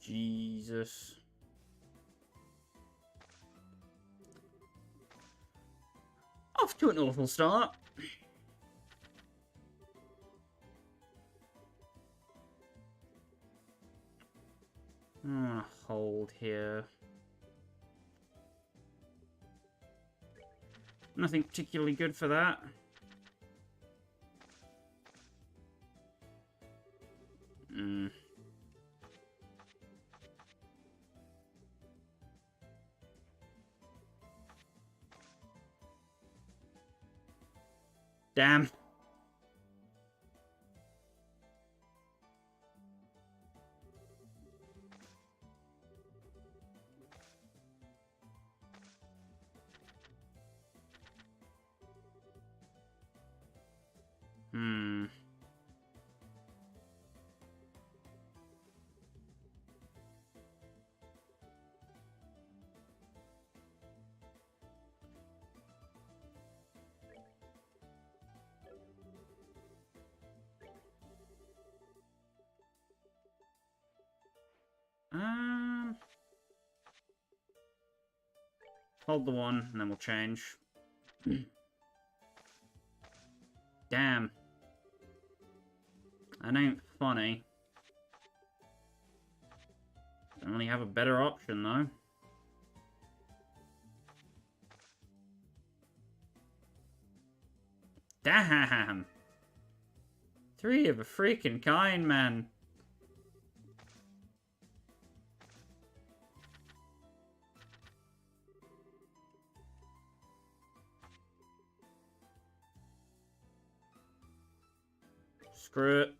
Jesus. Off to an awful start. I'm gonna hold here. Nothing particularly good for that. Damn. Hold the one, and then we'll change. Damn. That ain't funny. Don't really have a better option, though. Damn! 3 of a freaking kind, man. Screw it.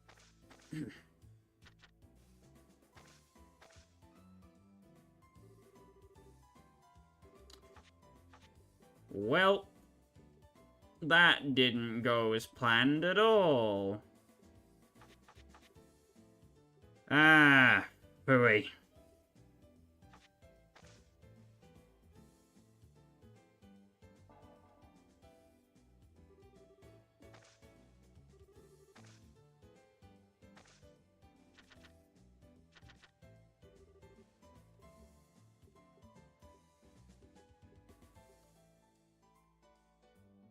Well, that didn't go as planned at all. Ah, phooey.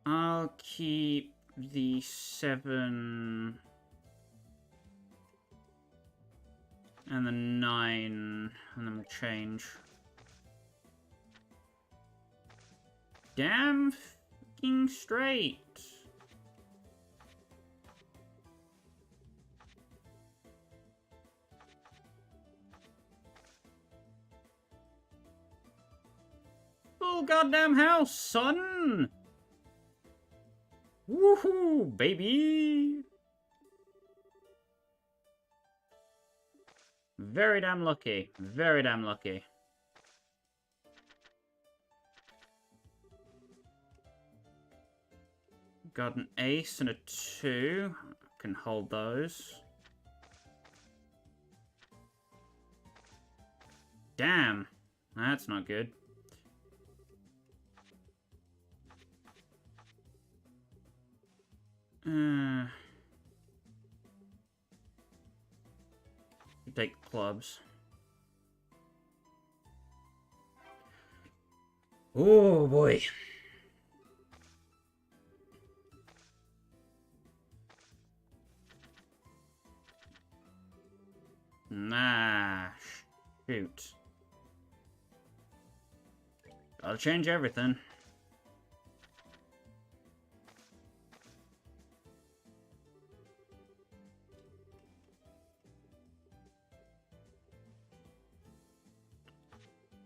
I'll keep the 7 and the 9, and then we'll change. Damn fucking straight. goddamn house, son! Woohoo, baby! Very damn lucky. Very damn lucky. Got an ace and a 2. Can hold those. Damn. That's not good. Take clubs. Oh boy. Nah, shoot. Gotta change everything.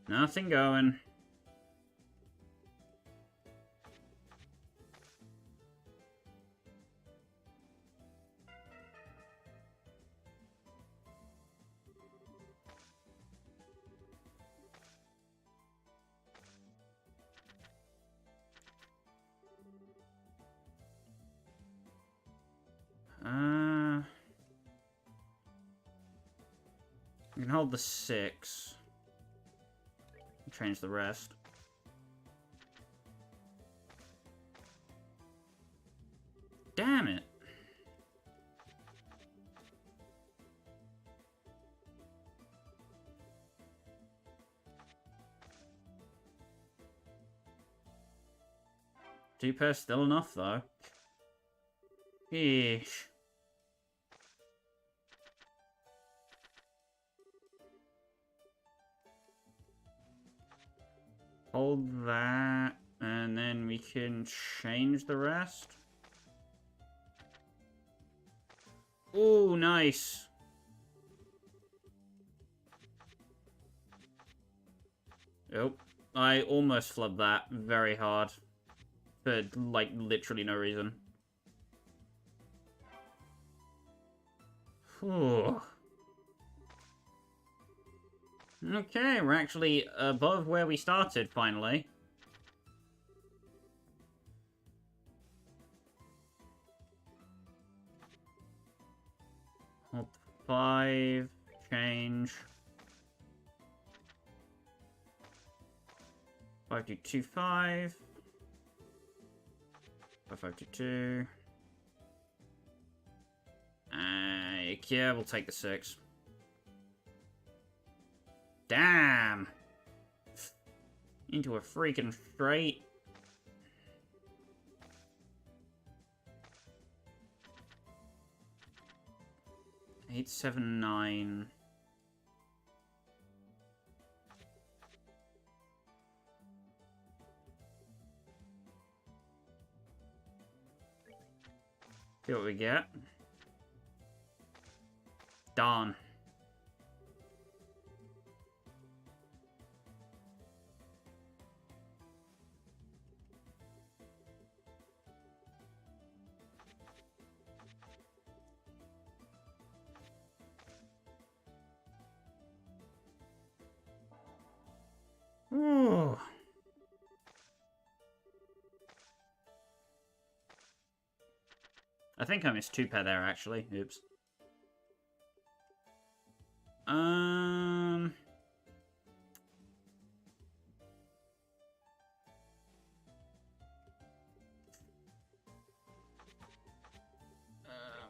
Nothing going. You can hold the 6. Change the rest. Damn it. Two pairs still enough, though. Eesh. Hold that, and then we can change the rest. Oh, nice. Oh, I almost flubbed that very hard. For, like, literally no reason. Whew. Okay, we're actually above where we started, finally. Hold 5, change. 5225. 5522. Yeah, we'll take the 6. Damn! Into a freaking straight. Eight, 7, 9. See what we get. Darn. Ooh. I think I missed 2 pair there, actually. Oops. I'm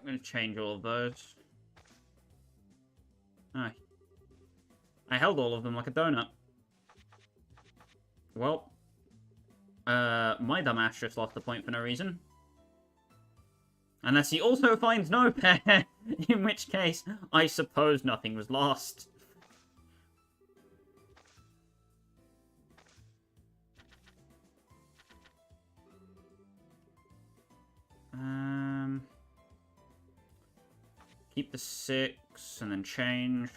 gonna change all of those. Oh. I held all of them like a donut. Well, my dumbass just lost the point for no reason. Unless he also finds no pair, in which case, I suppose nothing was lost. Keep the 6, and then change.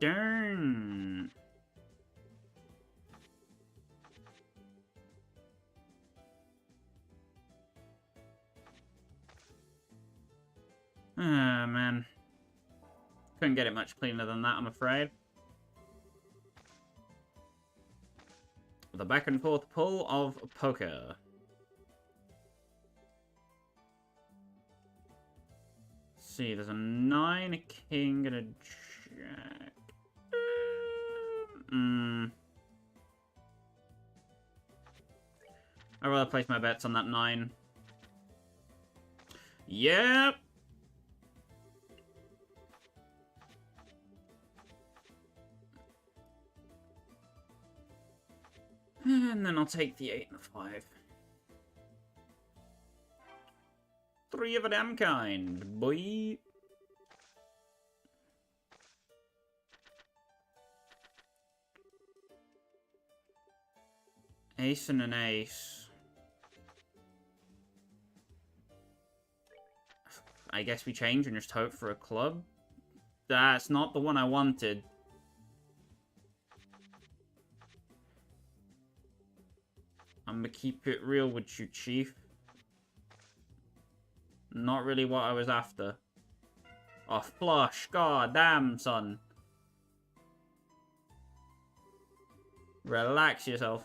Darn. Ah, man. Couldn't get it much cleaner than that, I'm afraid. The back and forth pull of poker. Let's see, there's a 9, a king, and a jack. I'd rather place my bets on that 9. Yep. And then I'll take the 8 and the 5. 3 of a damn kind, boy. Ace and an ace. I guess we change and just hope for a club. That's not the one I wanted. I'm gonna keep it real with you, Chief. Not really what I was after. Oh, flush. God damn, son. Relax yourself.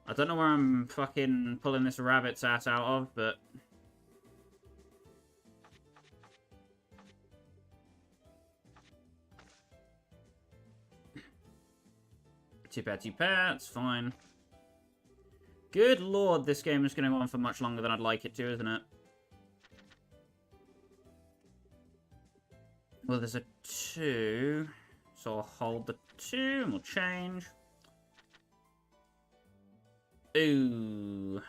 I don't know where I'm fucking pulling this rabbit's ass out of, but... Two-pair, it's fine. Good lord, this game is going to go on for much longer than I'd like it to, isn't it? Well, there's a 2, so I'll hold the 2 and we'll change. Ooh.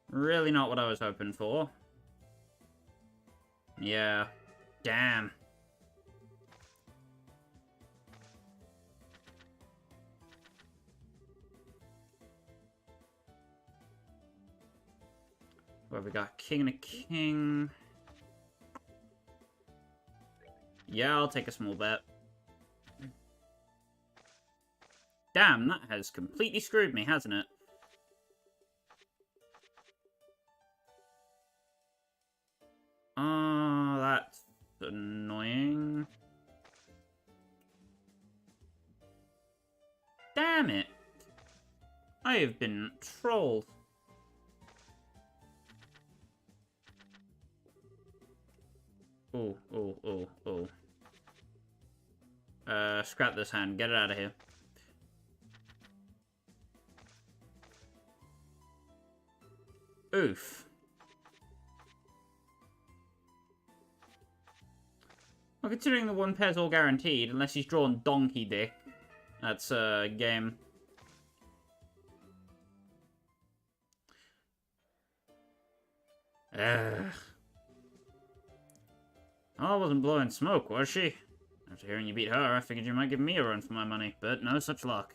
Really not what I was hoping for. Yeah. Damn. Where we got king and a king. Yeah, I'll take a small bet. Damn, that has completely screwed me, hasn't it? Oh, that's annoying. Damn it. I have been trolled. Oh, oh, oh, oh. Scrap this hand. Get it out of here. Oof. Well, considering the one pair's all guaranteed, unless he's drawn Donkey Dick, that's a game. Ugh. Oh, wasn't blowing smoke, was she? After hearing you beat her, I figured you might give me a run for my money, but no such luck.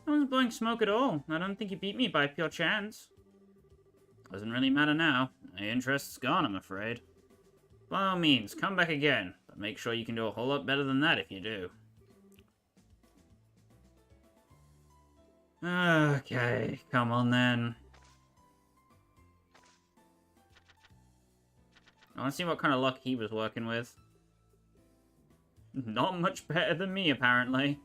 I wasn't blowing smoke at all. I don't think you beat me by pure chance. Doesn't really matter now. My interest's gone, I'm afraid. By all means, come back again, but make sure you can do a whole lot better than that if you do. Okay, come on then. I want to see what kind of luck he was working with. Not much better than me, apparently.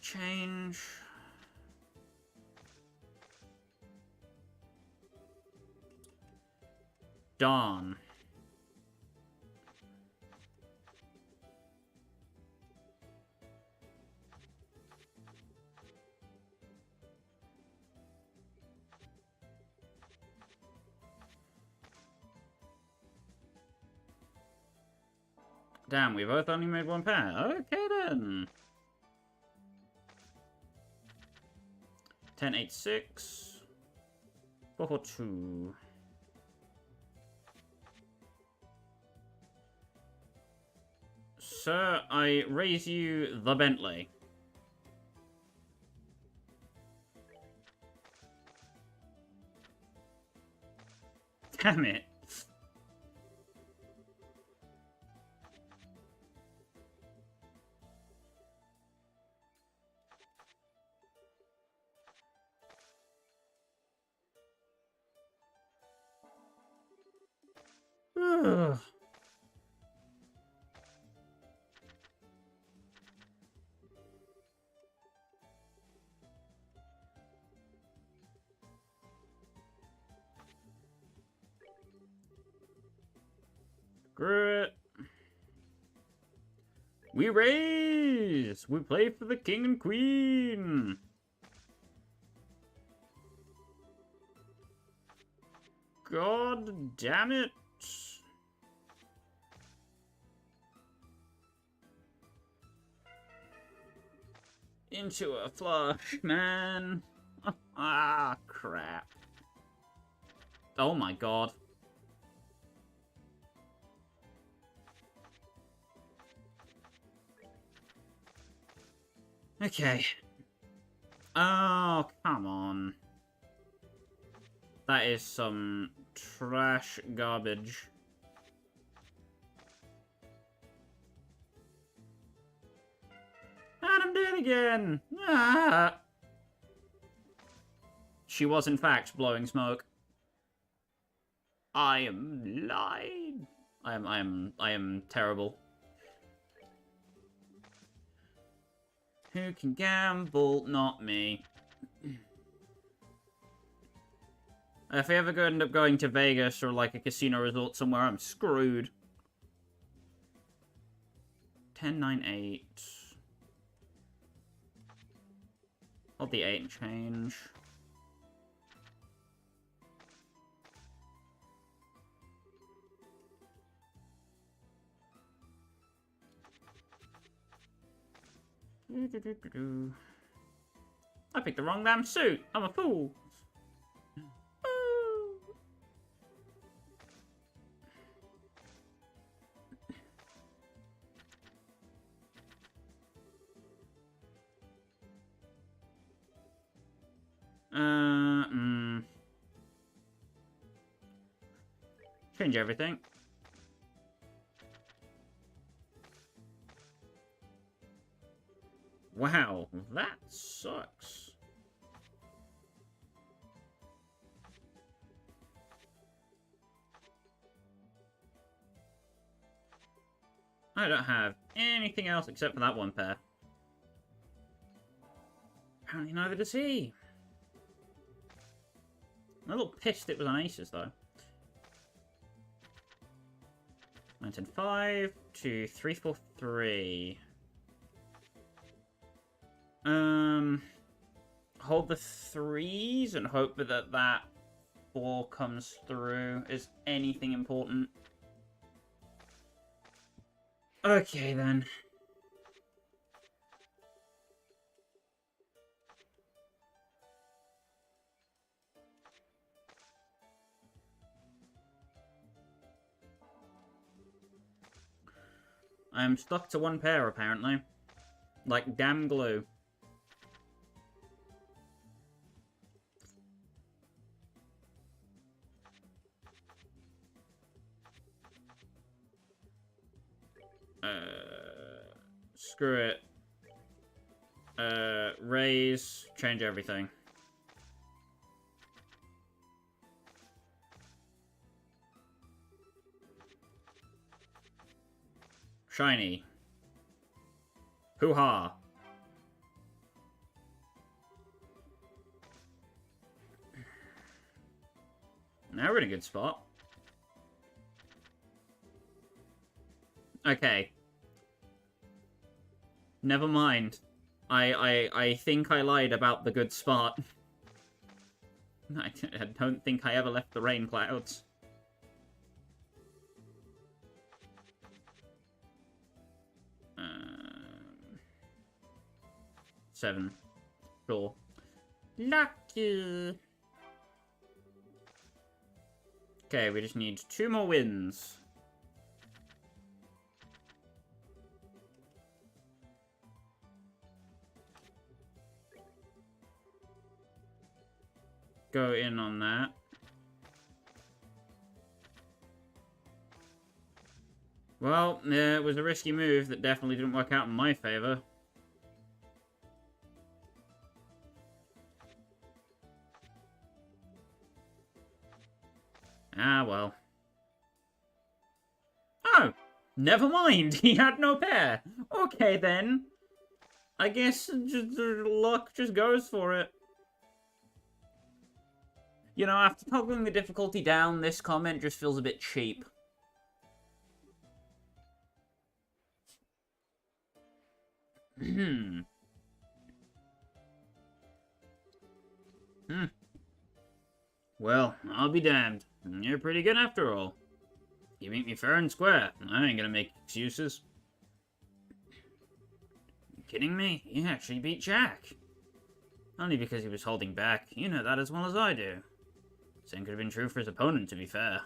Change. Dawn. Damn, we both only made one pair. Okay then. 10, 8, 6. 4, 4, 2. Sir, I raise you the Bentley. Damn it. Ugh. Screw it. We raise! We play for the king and queen! God damn it! Into a flush, man! Ah, crap. Oh my god. Okay. Oh, come on. That is some trash garbage. And I'm dead again! Ah! She was, in fact, blowing smoke. I am lying. I am terrible. Who can gamble? Not me. If I ever end up going to Vegas or like a casino resort somewhere, I'm screwed. 10, 9, 8. Hold the 8 and change. I picked the wrong damn suit. I'm a fool. Change everything. Wow, that sucks. I don't have anything else except for that one pair. Apparently neither does he. I'm a little pissed it was on aces, though. 9, 10, 5 to 3, 4, 3. Hold the 3s and hope that 4 comes through. Is anything important? Okay, then. I'm stuck to one pair, apparently. Like damn glue. Screw it. Raise, change everything. Shiny. Hoo-ha. Now we're in a good spot. Okay. Never mind. I think I lied about the good spot. I don't think I ever left the rain clouds. Seven. Sure. Lucky. Okay, we just need 2 more wins. Go in on that. Well, it was a risky move that definitely didn't work out in my favor. Ah, well. Oh! Never mind! He had no pair! Okay, then. I guess just, luck just goes for it. You know, after toggling the difficulty down, this comment just feels a bit cheap. Well, I'll be damned. You're pretty good after all. You beat me fair and square. I ain't gonna make excuses. You kidding me? You actually beat Jack. Only because he was holding back. You know that as well as I do. Same could have been true for his opponent, to be fair.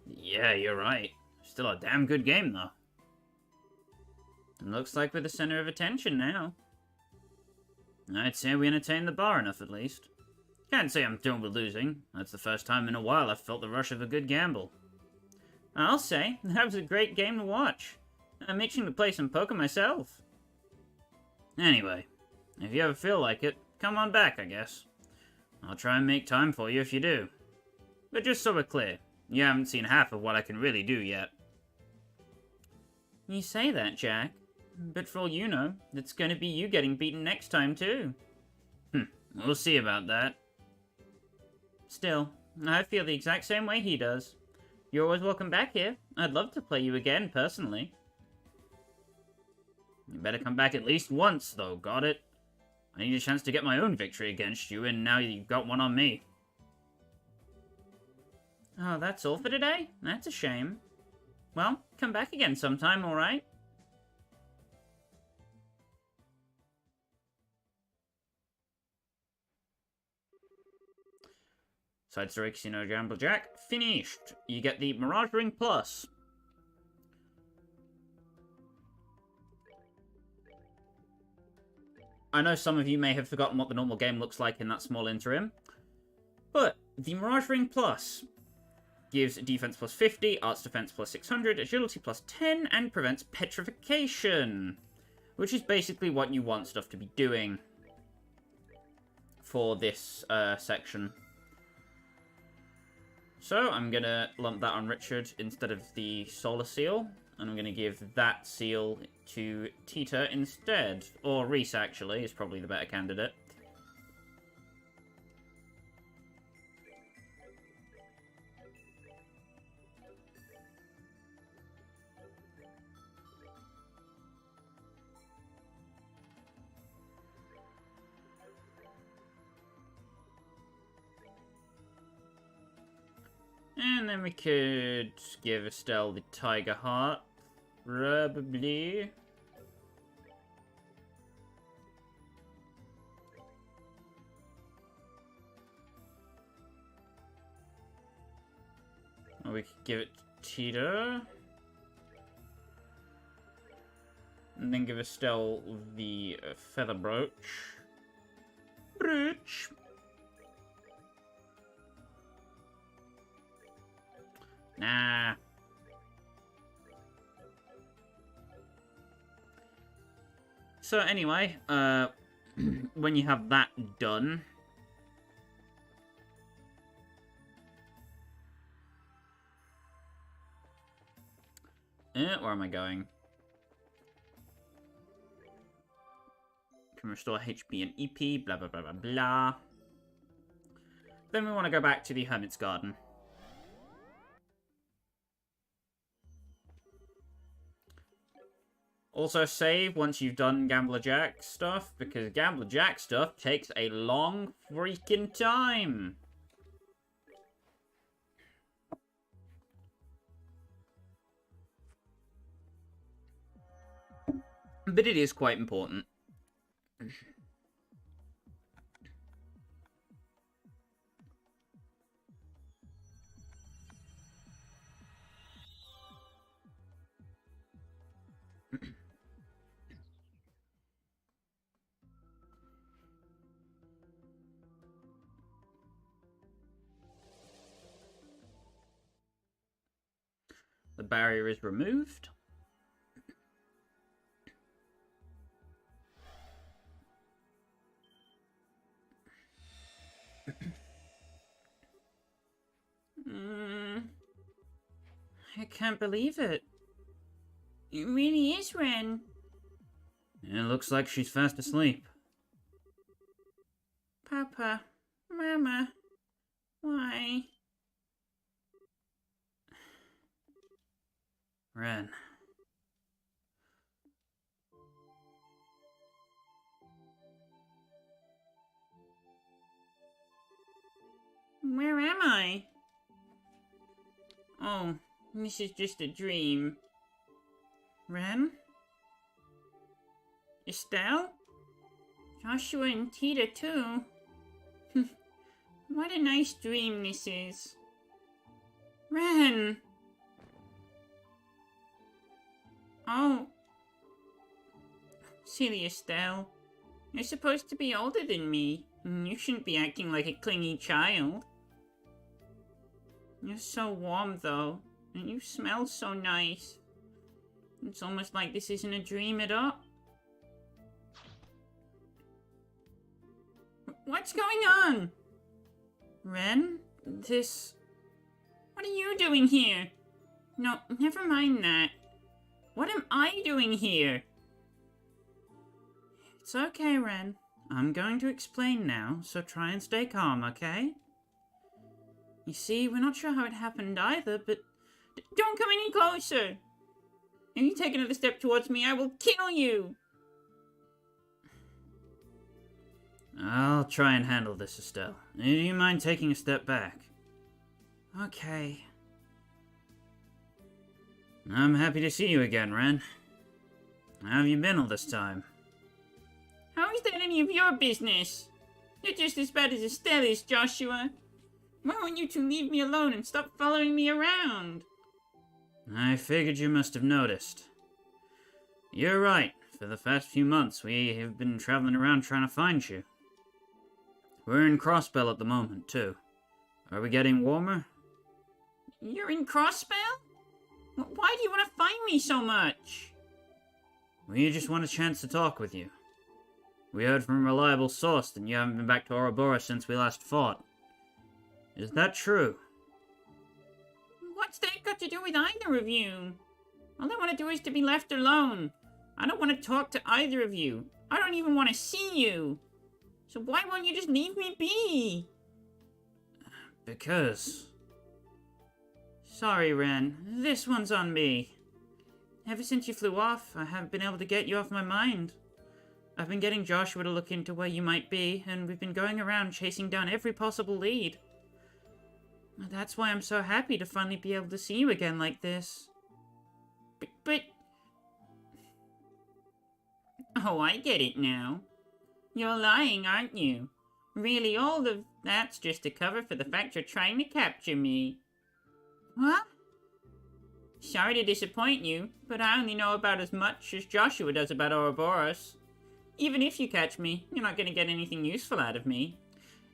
Yeah, you're right. Still a damn good game, though. Looks like we're the center of attention now. I'd say we entertained the bar enough, at least. Can't say I'm done with losing. That's the first time in a while I've felt the rush of a good gamble. I'll say, that was a great game to watch. I'm itching to play some poker myself. Anyway, if you ever feel like it, come on back, I guess. I'll try and make time for you if you do. But just so we're clear, you haven't seen half of what I can really do yet. You say that, Jack. But for all you know, it's going to be you getting beaten next time, too. We'll see about that. Still, I feel the exact same way he does. You're always welcome back here. I'd love to play you again, personally. You better come back at least once, though, got it? I need a chance to get my own victory against you, and now you've got one on me. Oh, that's all for today? That's a shame. Well, come back again sometime, alright? Side story Casino Gamble Jack, finished. You get the Mirage Ring Plus. I know some of you may have forgotten what the normal game looks like in that small interim, but the Mirage Ring Plus gives defense plus 50, arts defense plus 600, agility plus 10, and prevents petrification, which is basically what you want stuff to be doing for this section. So I'm going to lump that on Richard instead of the Solar Seal, and I'm going to give that seal to Tita instead. Or Reese, actually, is probably the better candidate. And then we could give Estelle the Tiger Heart, probably. Or we could give it to Tita. And then give Estelle the Feather Brooch. Brooch! Nah. So anyway, when you have that done, where am I going? Can restore HP and EP, blah blah blah blah blah. Then we want to go back to the Hermit's Garden. Also save once you've done Gambler Jack stuff, because Gambler Jack stuff takes a long freaking time. But it is quite important. The barrier is removed. I can't believe it. It really is Ren. It looks like she's fast asleep. Papa, Mama, why? Ren. Where am I? Oh, this is just a dream. Ren? Estelle? Joshua and Tita too. What a nice dream this is. Ren! Oh. Silly Estelle. You're supposed to be older than me. You shouldn't be acting like a clingy child. You're so warm, though, and you smell so nice. It's almost like this isn't a dream at all. What's going on? Ren? What are you doing here? No, never mind that. What am I doing here? It's okay, Ren. I'm going to explain now, so try and stay calm, okay? You see, we're not sure how it happened either, but... Don't come any closer! If you take another step towards me, I will kill you! I'll try and handle this, Estelle. Do you mind taking a step back? Okay. I'm happy to see you again, Ren. How have you been all this time? How is that any of your business? You're just as bad as Estelle is, Joshua. Why won't you two leave me alone and stop following me around? I figured you must have noticed. You're right. For the past few months, we have been traveling around trying to find you. We're in Crossbell at the moment, too. Are we getting warmer? You're in Crossbell? Why do you want to find me so much? We just want a chance to talk with you. We heard from a reliable source that you haven't been back to Ouroboros since we last fought. Is that true? What's that got to do with either of you? All I want to do is to be left alone. I don't want to talk to either of you. I don't even want to see you. So why won't you just leave me be? Because... Sorry, Ren. This one's on me. Ever since you flew off, I haven't been able to get you off my mind. I've been getting Joshua to look into where you might be, and we've been going around chasing down every possible lead. That's why I'm so happy to finally be able to see you again like this. But... Oh, I get it now. You're lying, aren't you? Really, all of that's just a cover for the fact you're trying to capture me. What? Sorry to disappoint you, but I only know about as much as Joshua does about Ouroboros. Even if you catch me, you're not going to get anything useful out of me.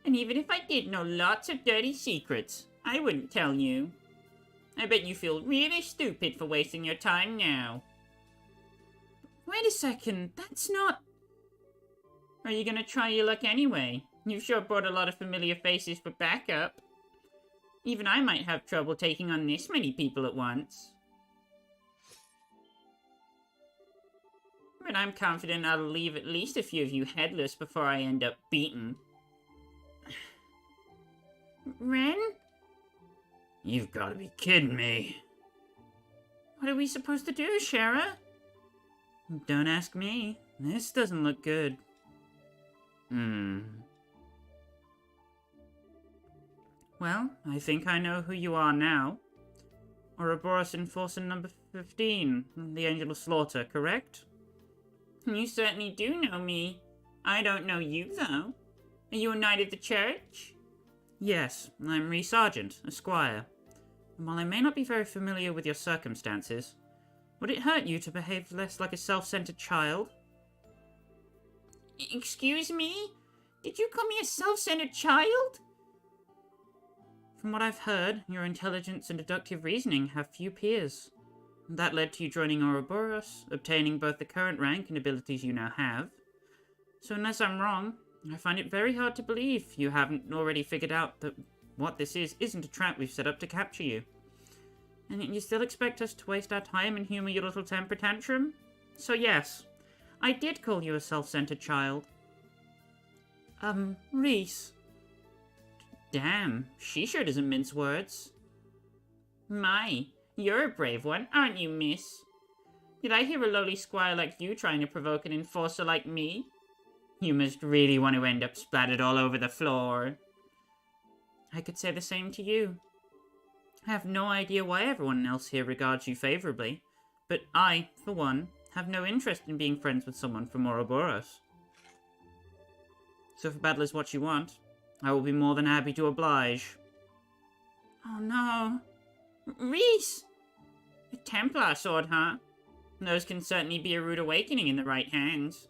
And even if I did know lots of dirty secrets, I wouldn't tell you. I bet you feel really stupid for wasting your time now. Wait a second, that's not... Are you going to try your luck anyway? You've sure brought a lot of familiar faces for backup. Even I might have trouble taking on this many people at once. But I'm confident I'll leave at least a few of you headless before I end up beaten. Ren? You've got to be kidding me. What are we supposed to do, Shara? Don't ask me. This doesn't look good. Well, I think I know who you are now. Ouroboros Enforcer number 15, the Angel of Slaughter, correct? You certainly do know me. I don't know you, though. Are you a knight of the church? Yes, I'm Rhys Sargent, a squire. And while I may not be very familiar with your circumstances, would it hurt you to behave less like a self-centered child? Excuse me? Did you call me a self-centered child? From what I've heard, your intelligence and deductive reasoning have few peers. That led to you joining Ouroboros, obtaining both the current rank and abilities you now have. So unless I'm wrong, I find it very hard to believe you haven't already figured out that what this isn't a trap we've set up to capture you. And yet you still expect us to waste our time and humor your little temper tantrum? So yes, I did call you a self-centered child. Reese. Damn, she sure doesn't mince words. My, you're a brave one, aren't you, miss? Did I hear a lowly squire like you trying to provoke an enforcer like me? You must really want to end up splattered all over the floor. I could say the same to you. I have no idea why everyone else here regards you favorably, but I, for one, have no interest in being friends with someone from Ouroboros. So if a battle is what you want, I will be more than happy to oblige. Oh no. Reese! A Templar sword, huh? Those can certainly be a rude awakening in the right hands.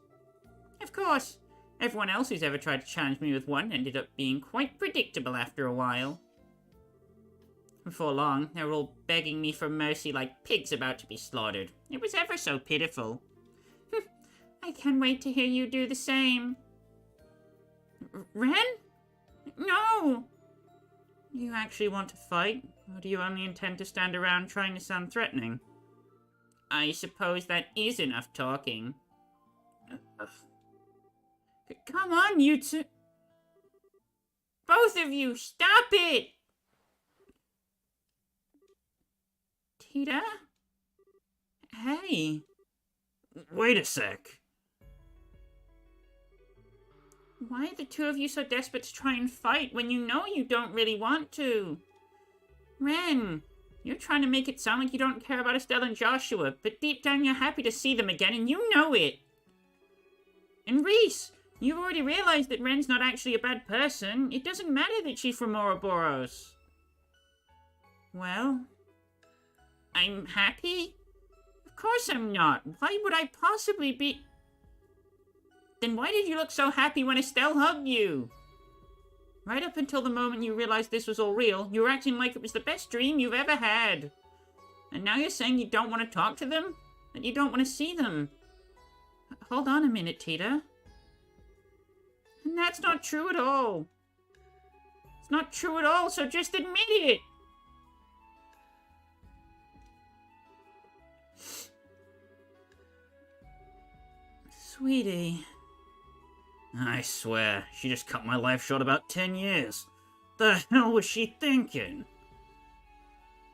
Of course, everyone else who's ever tried to challenge me with one ended up being quite predictable after a while. Before long, they were all begging me for mercy like pigs about to be slaughtered. It was ever so pitiful. I can't wait to hear you do the same. Ren? No! You actually want to fight, or do you only intend to stand around trying to sound threatening? I suppose that is enough talking. Come on, you two. Both of you, stop it! Tita? Hey. Wait a sec. Why are the two of you so desperate to try and fight when you know you don't really want to? Ren, you're trying to make it sound like you don't care about Estelle and Joshua, but deep down you're happy to see them again and you know it. And Reese, you've already realized that Ren's not actually a bad person. It doesn't matter that she's from Ouroboros. Well, I'm happy? Of course I'm not. Why would I possibly be... Then why did you look so happy when Estelle hugged you? Right up until the moment you realized this was all real, you were acting like it was the best dream you've ever had. And now you're saying you don't want to talk to them? That you don't want to see them? Hold on a minute, Tita. And that's not true at all. It's not true at all, so just admit it. Sweetie. I swear, she just cut my life short about 10 years. The hell was she thinking?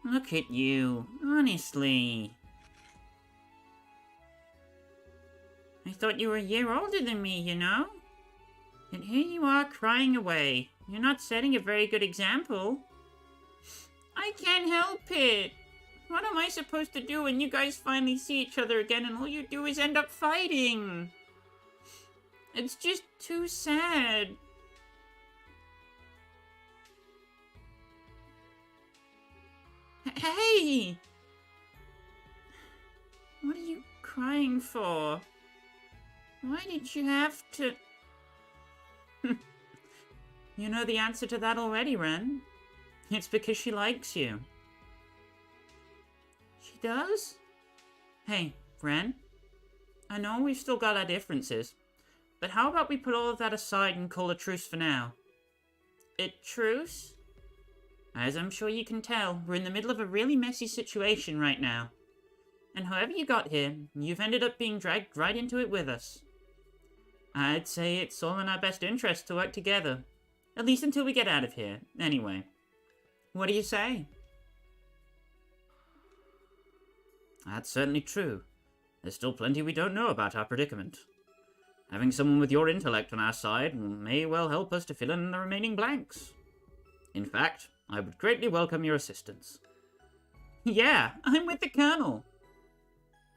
Look at you, honestly. I thought you were a year older than me, you know? And here you are crying away. You're not setting a very good example. I can't help it. What am I supposed to do when you guys finally see each other again and all you do is end up fighting? It's just too sad. Hey! What are you crying for? Why did you have to... You know the answer to that already, Ren. It's because she likes you. She does? Hey, Ren. I know we've still got our differences, but how about we put all of that aside and call a truce for now? A truce? As I'm sure you can tell, we're in the middle of a really messy situation right now. And however you got here, you've ended up being dragged right into it with us. I'd say it's all in our best interest to work together. At least until we get out of here, anyway. What do you say? That's certainly true. There's still plenty we don't know about our predicament. Having someone with your intellect on our side may well help us to fill in the remaining blanks. In fact, I would greatly welcome your assistance. Yeah, I'm with the Colonel.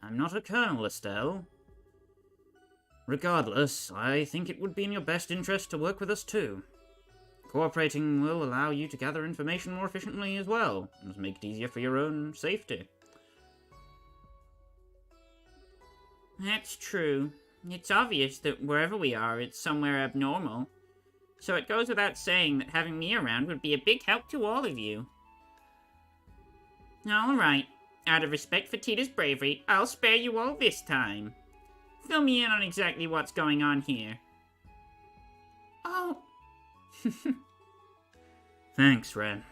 I'm not a colonel, Estelle. Regardless, I think it would be in your best interest to work with us too. Cooperating will allow you to gather information more efficiently as well, and make it easier for your own safety. That's true. It's obvious that wherever we are, it's somewhere abnormal. So it goes without saying that having me around would be a big help to all of you. Alright, Out of respect for Tita's bravery, I'll spare you all this time. Fill me in on exactly what's going on here. Oh. Thanks, Ren.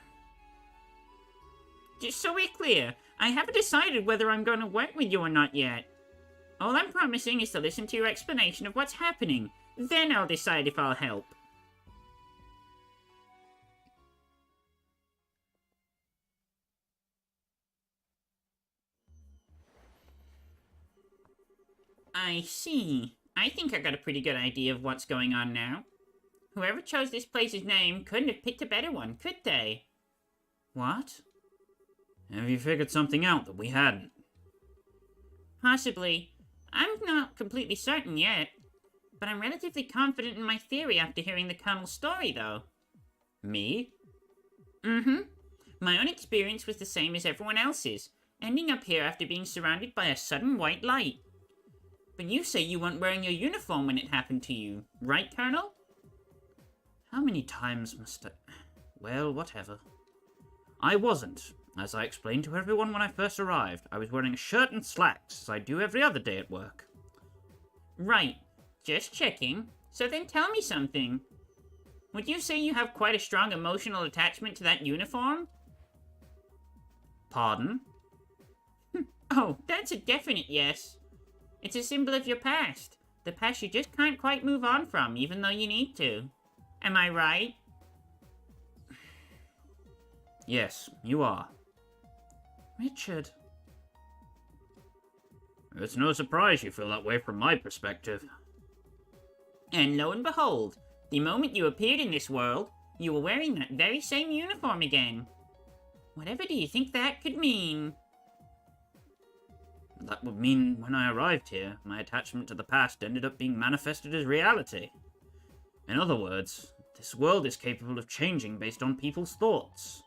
Just so we're clear, I haven't decided whether I'm going to work with you or not yet. All I'm promising is to listen to your explanation of what's happening. Then I'll decide if I'll help. I see. I think I got a pretty good idea of what's going on now. Whoever chose this place's name couldn't have picked a better one, could they? What? Have you figured something out that we hadn't? Possibly. I'm not completely certain yet. But I'm relatively confident in my theory after hearing the Colonel's story, though. Me? Mm-hmm. My own experience was the same as everyone else's, ending up here after being surrounded by a sudden white light. But you say you weren't wearing your uniform when it happened to you, right, Colonel? How many times must I... Well, whatever. I wasn't. As I explained to everyone when I first arrived, I was wearing a shirt and slacks, as I do every other day at work. Right. Just checking. So then tell me something. Would you say you have quite a strong emotional attachment to that uniform? Pardon? Oh, that's a definite yes. It's a symbol of your past. The past you just can't quite move on from, even though you need to. Am I right? Yes, you are. Richard. It's no surprise you feel that way from my perspective. And lo and behold, the moment you appeared in this world, you were wearing that very same uniform again. Whatever do you think that could mean? That would mean when I arrived here, my attachment to the past ended up being manifested as reality. In other words, this world is capable of changing based on people's thoughts.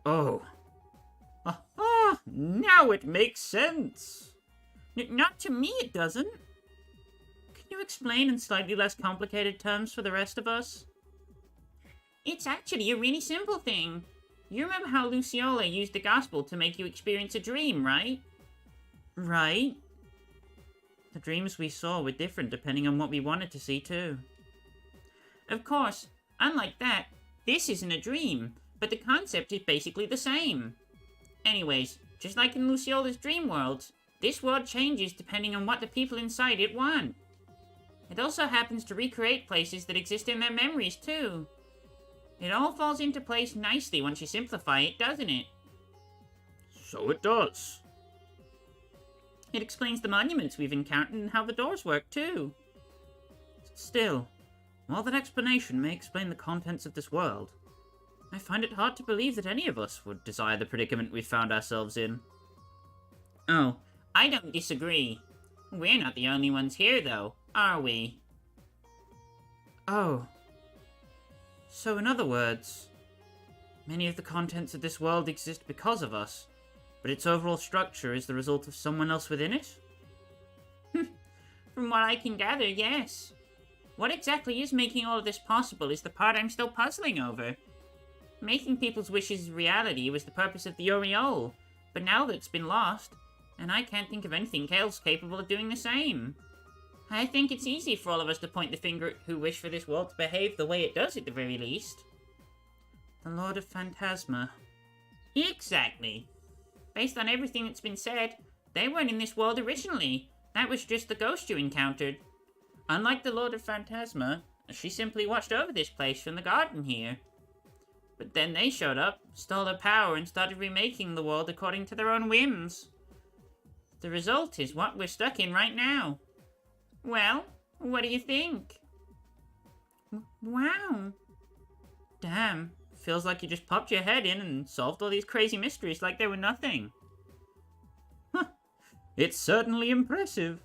Oh. Aha! Now it makes sense! Not to me, it doesn't. Can you explain in slightly less complicated terms for the rest of us? It's actually a really simple thing. You remember how Luciola used the gospel to make you experience a dream, right? Right. The dreams we saw were different depending on what we wanted to see, too. Of course, unlike that, this isn't a dream, but the concept is basically the same. Anyways, just like in Luciola's dream worlds, this world changes depending on what the people inside it want. It also happens to recreate places that exist in their memories, too. It all falls into place nicely once you simplify it, doesn't it? So it does. It explains the monuments we've encountered and how the doors work, too. Still, while that explanation may explain the contents of this world, I find it hard to believe that any of us would desire the predicament we've found ourselves in. Oh, I don't disagree. We're not the only ones here, though, are we? Oh. So in other words, many of the contents of this world exist because of us, but its overall structure is the result of someone else within it? From what I can gather, yes. What exactly is making all of this possible is the part I'm still puzzling over. Making people's wishes reality was the purpose of the Aureole, but now that it's been lost, and I can't think of anything else capable of doing the same. I think it's easy for all of us to point the finger at who wish for this world to behave the way it does at the very least. The Lord of Phantasma. Exactly. Based on everything that's been said, they weren't in this world originally. That was just the ghost you encountered. Unlike the Lord of Phantasma, she simply watched over this place from the garden here. But then they showed up, stole her power, and started remaking the world according to their own whims. The result is what we're stuck in right now. Well, what do you think? Wow. Damn, feels like you just popped your head in and solved all these crazy mysteries like they were nothing. Huh. It's certainly impressive.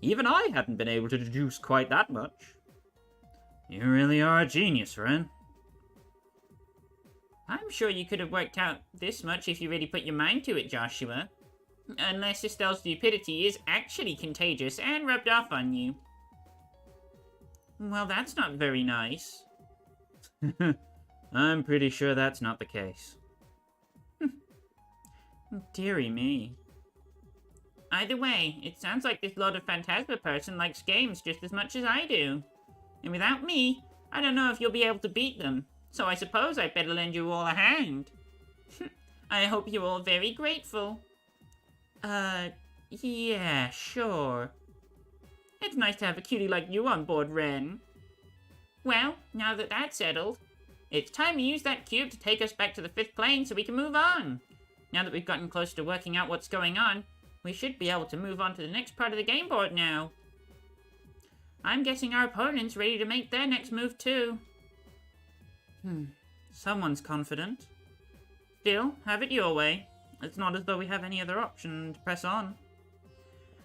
Even I hadn't been able to deduce quite that much. You really are a genius, Ren. I'm sure you could have worked out this much if you really put your mind to it, Joshua. Unless Estelle's stupidity is actually contagious and rubbed off on you. Well, that's not very nice. I'm pretty sure that's not the case. Dearie me. Either way, it sounds like this Lord of Phantasma person likes games just as much as I do. And without me, I don't know if you'll be able to beat them. So I suppose I'd better lend you all a hand. I hope you're all very grateful. Yeah, sure. It's nice to have a cutie like you on board, Ren. Well, now that that's settled, it's time to use that cube to take us back to the 5th plane so we can move on. Now that we've gotten close to working out what's going on, we should be able to move on to the next part of the game board now. I'm guessing our opponent's ready to make their next move too. Someone's confident. Still, have it your way. It's not as though we have any other option to press on.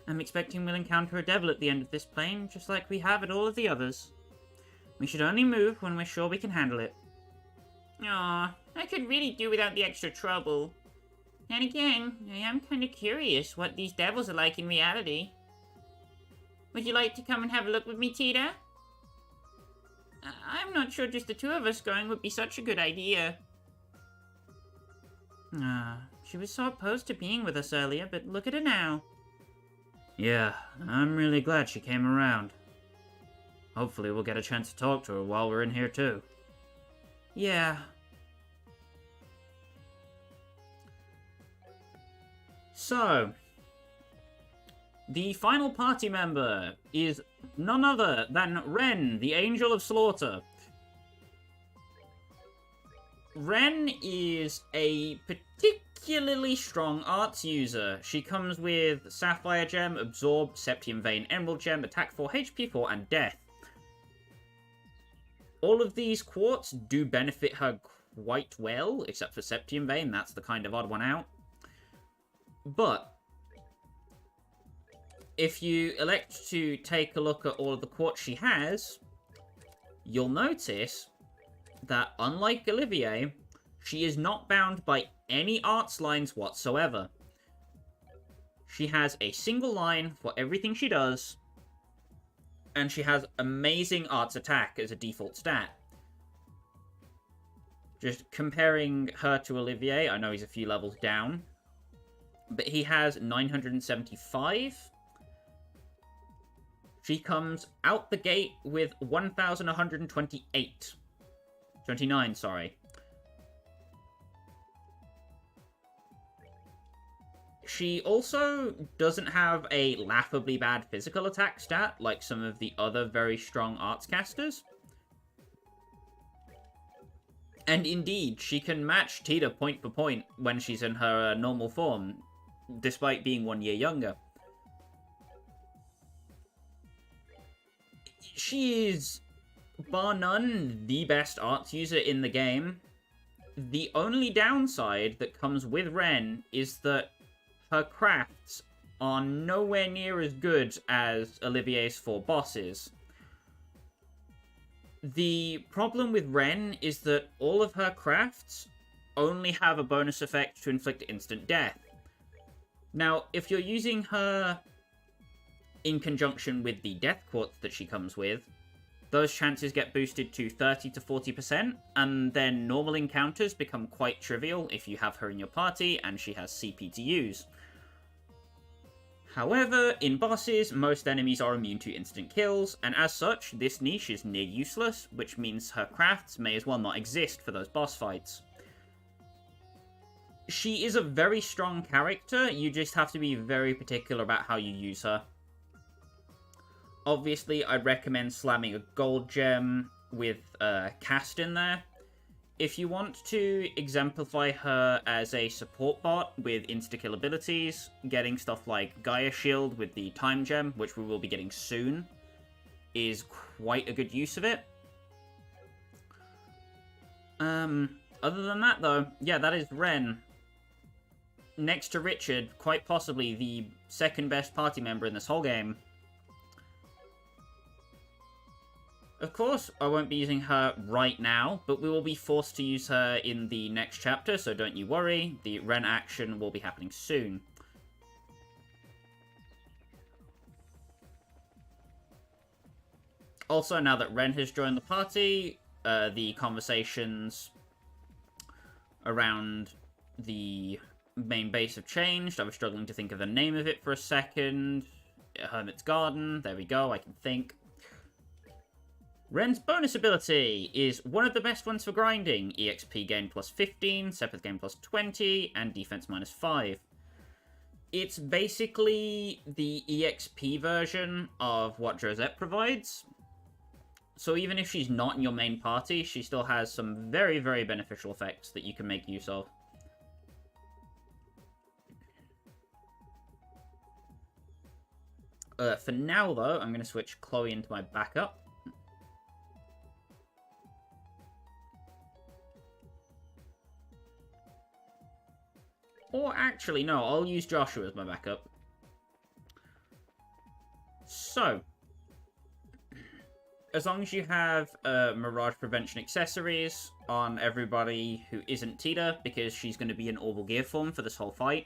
I'm expecting we'll encounter a devil at the end of this plane, just like we have at all of the others. We should only move when we're sure we can handle it. Aw, I could really do without the extra trouble. And again, I am kind of curious what these devils are like in reality. Would you like to come and have a look with me, Tita? I'm not sure just the two of us going would be such a good idea. She was so opposed to being with us earlier, but look at her now. Yeah, I'm really glad she came around. Hopefully we'll get a chance to talk to her while we're in here too. Yeah. So, the final party member is none other than Ren, the Angel of Slaughter. Ren is a particularly strong arts user. She comes with Sapphire Gem, Absorb, Septium Vein, Emerald Gem, Attack 4, HP 4, and Death. All of these quartz do benefit her quite well, except for Septium Vein, that's the kind of odd one out. But if you elect to take a look at all of the quartz she has, you'll notice that, unlike Olivier, she is not bound by any arts lines whatsoever. She has a single line for everything she does, and she has amazing arts attack as a default stat. Just comparing her to Olivier, I know he's a few levels down, but he has 975. She comes out the gate with 1,128. 29, sorry. She also doesn't have a laughably bad physical attack stat like some of the other very strong arts casters. And indeed, she can match Tita point for point when she's in her normal form, despite being 1 year younger. She is, bar none, the best arts user in the game. The only downside that comes with Ren is that her crafts are nowhere near as good as Olivier's 4 bosses. The problem with Ren is that all of her crafts only have a bonus effect to inflict instant death. Now, if you're using her in conjunction with the death quartz that she comes with, those chances get boosted to 30 to 40%, and then normal encounters become quite trivial if you have her in your party and she has CP to use. However, in bosses, most enemies are immune to instant kills, and as such, this niche is near useless, which means her crafts may as well not exist for those boss fights. She is a very strong character, you just have to be very particular about how you use her. Obviously, I'd recommend slamming a gold gem with cast in there. If you want to exemplify her as a support bot with insta-kill abilities, getting stuff like Gaia Shield with the time gem, which we will be getting soon, is quite a good use of it. Other than that, though, yeah, that is Ren. Next to Richard, quite possibly the second best party member in this whole game. Of course, I won't be using her right now, but we will be forced to use her in the next chapter, so don't you worry. The Ren action will be happening soon. Also, now that Ren has joined the party, the conversations around the main base have changed. I was struggling to think of the name of it for a second. Hermit's Garden. There we go, I can think. Ren's bonus ability is one of the best ones for grinding. EXP gain plus 15, Sepith gain plus 20, and defense minus 5. It's basically the EXP version of what Josette provides. So even if she's not in your main party, she still has some very, very beneficial effects that you can make use of. For now, though, I'm going to switch Chloe into my backup. Or actually, no, I'll use Joshua as my backup. So, as long as you have Mirage Prevention accessories on everybody who isn't Tita, because she's going to be in Orbal Gear form for this whole fight.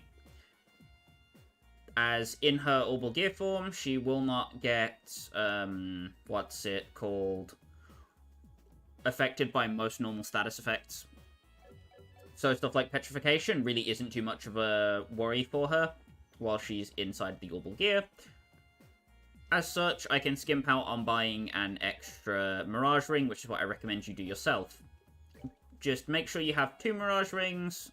As in her Orbal Gear form, she will not get, what's it called? Affected by most normal status effects. So stuff like Petrification really isn't too much of a worry for her while she's inside the Orbal Gear. As such, I can skimp out on buying an extra Mirage Ring, which is what I recommend you do yourself. Just make sure you have 2 Mirage Rings,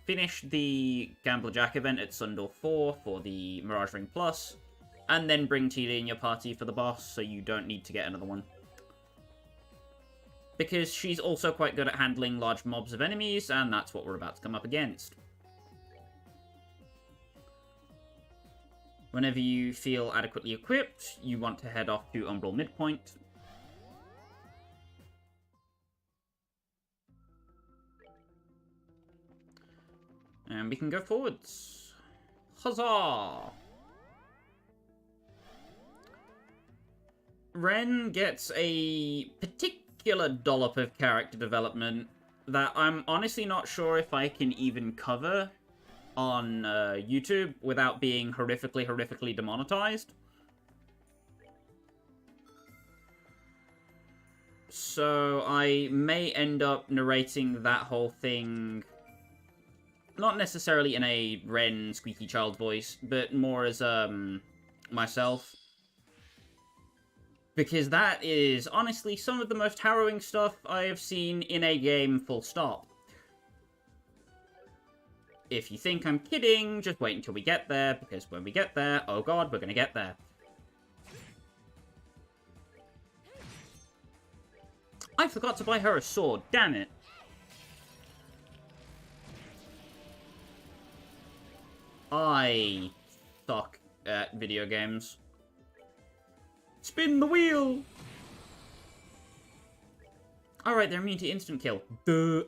finish the Gambler Jack event at Sundor 4 for the Mirage Ring Plus, and then bring Tita in your party for the boss, so you don't need to get another one. Because she's also quite good at handling large mobs of enemies, and that's what we're about to come up against. Whenever you feel adequately equipped, you want to head off to Umbral Midpoint. And we can go forwards. Huzzah! Ren gets a particular dollop of character development that I'm honestly not sure if I can even cover on YouTube without being horrifically demonetized. So I may end up narrating that whole thing, not necessarily in a Ren squeaky child voice, but more as myself. Because that is honestly some of the most harrowing stuff I have seen in a game, full stop. If you think I'm kidding, just wait until we get there, because when we get there, oh god, we're gonna get there. I forgot to buy her a sword, damn it. I suck at video games. Spin the wheel! Alright, they're immune to instant kill. Duh.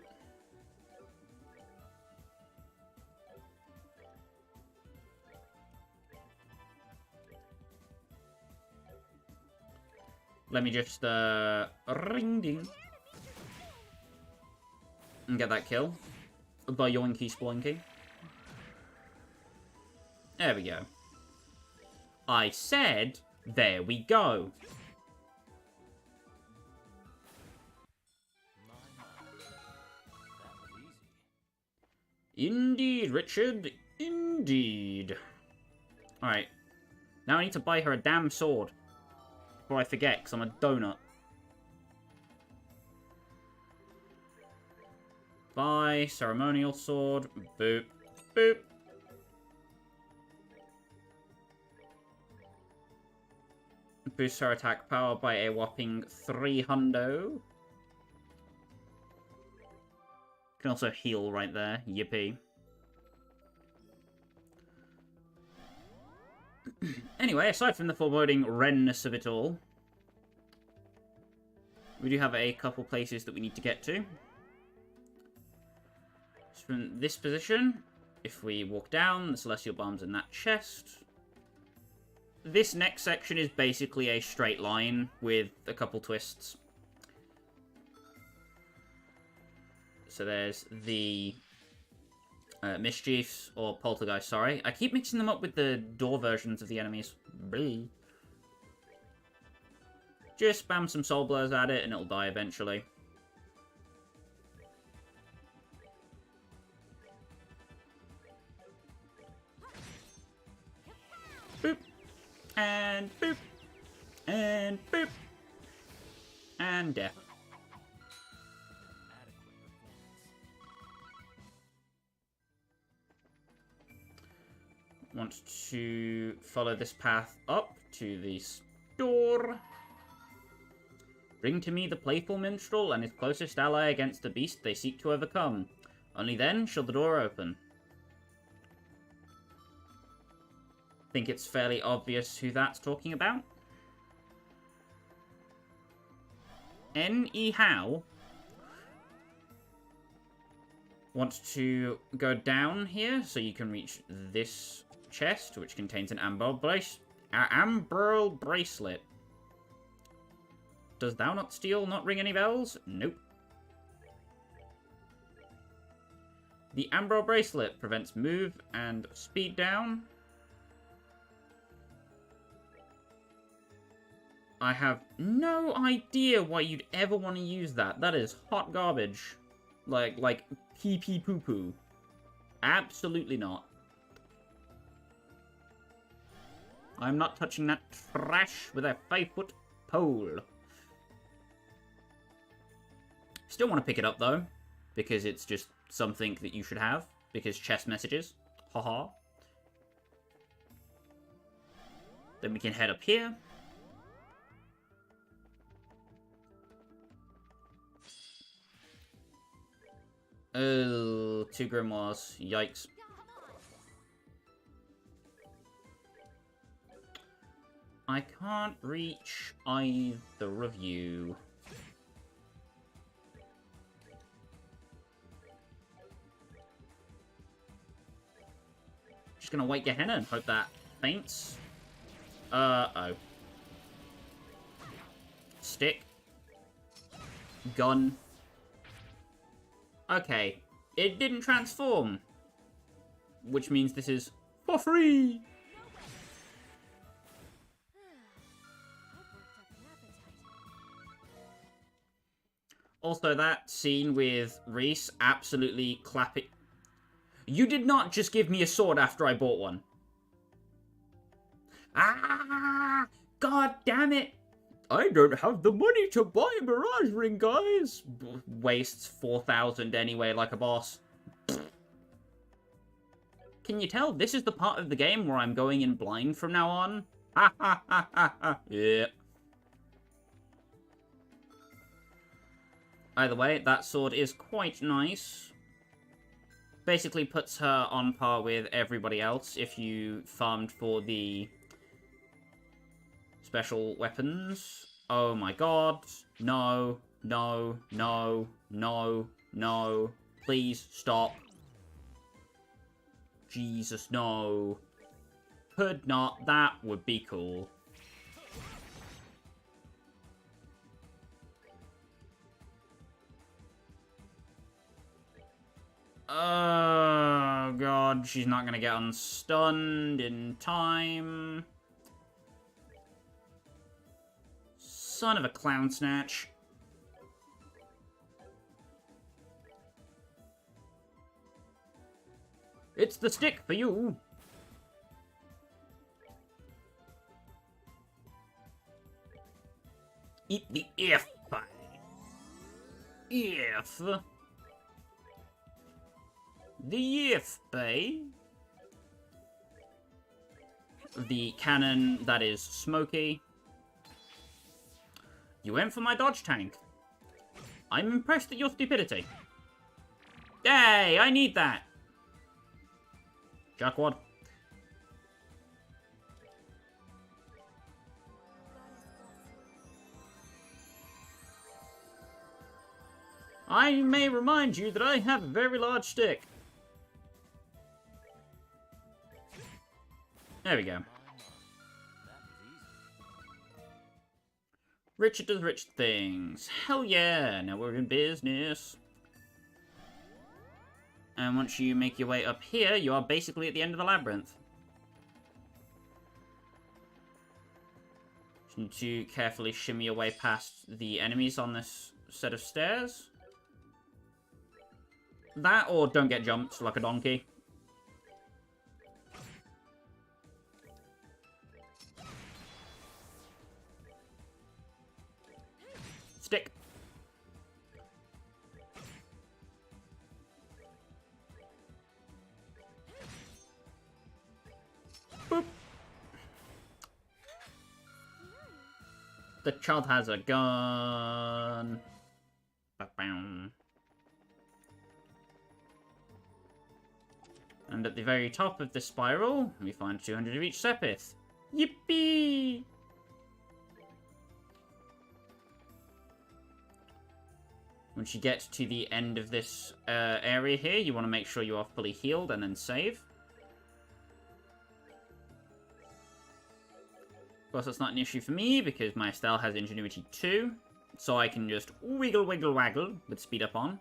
Let me just, ring ding. And get that kill. By yoinky sploinky. There we go. I said, there we go. Indeed, Richard. Indeed. Alright. Now I need to buy her a damn sword. Before I forget, because I'm a donut. Buy ceremonial sword. Boop. Boop. Boost her attack power by a whopping 300. Can also heal right there. Yippee. Anyway, aside from the foreboding Renness of it all, we do have a couple places that we need to get to. So from this position, if we walk down, the Celestial Bomb's in that chest. This next section is basically a straight line with a couple twists. So there's the Mischiefs, or Poltergeist, sorry. I keep mixing them up with the door versions of the enemies. Blee. Just spam some Soul Blurs at it and it'll die eventually. And death. Want to follow this path up to the store. Bring to me the playful minstrel and his closest ally against the beast they seek to overcome. Only then shall the door open. Think it's fairly obvious who that's talking about. N.E. Howe. Want to go down here so you can reach this chest, which contains an Umbral bracelet. Does thou not steal not ring any bells? Nope. The Umbral bracelet prevents move and speed down. I have no idea why you'd ever want to use that. That is hot garbage. Like pee-pee poo-poo. Absolutely not. I'm not touching that trash with a 5-foot pole. Still want to pick it up, though. Because it's just something that you should have. Because chest messages. Haha. Then we can head up here. Oh, 2 grimoires. Yikes. I can't reach either of you. Just gonna wait Gehenna and hope that faints. Uh-oh. Stick. Gun. Okay. It didn't transform. Which means this is for free. Also, that scene with Reese, absolutely clapping. You did not just give me a sword after I bought one. Ah! God damn it! I don't have the money to buy a Mirage Ring, guys! Wastes 4,000 anyway, like a boss. Can you tell this is the part of the game where I'm going in blind from now on? Ha ha ha ha ha. Yeah. Either way, that sword is quite nice. Basically puts her on par with everybody else if you farmed for the special weapons. Oh my god. No, no, no, no, no. Please stop. Jesus, no. Could not. That would be cool. Oh, God. She's not going to get unstunned in time. Son of a clown snatch. It's the stick for you. Eat the if pie. If. The if bay. The cannon that is smoky. You went for my dodge tank. I'm impressed at your stupidity. Hey, I need that. Jackwad. I may remind you that I have a very large stick. There we go. Richard does rich things. Hell yeah, now we're in business. And once you make your way up here, you are basically at the end of the labyrinth. Just need to carefully shimmy your way past the enemies on this set of stairs. That, or don't get jumped like a donkey. Stick. Boop. The child has a gun. Ba-bam. And at the very top of the spiral, we find 200 of each Sepith. Yippee! Once you get to the end of this area here, you want to make sure you are fully healed and then save. Of course, that's not an issue for me, because my style has Ingenuity 2, so I can just wiggle, wiggle, waggle with speed up on.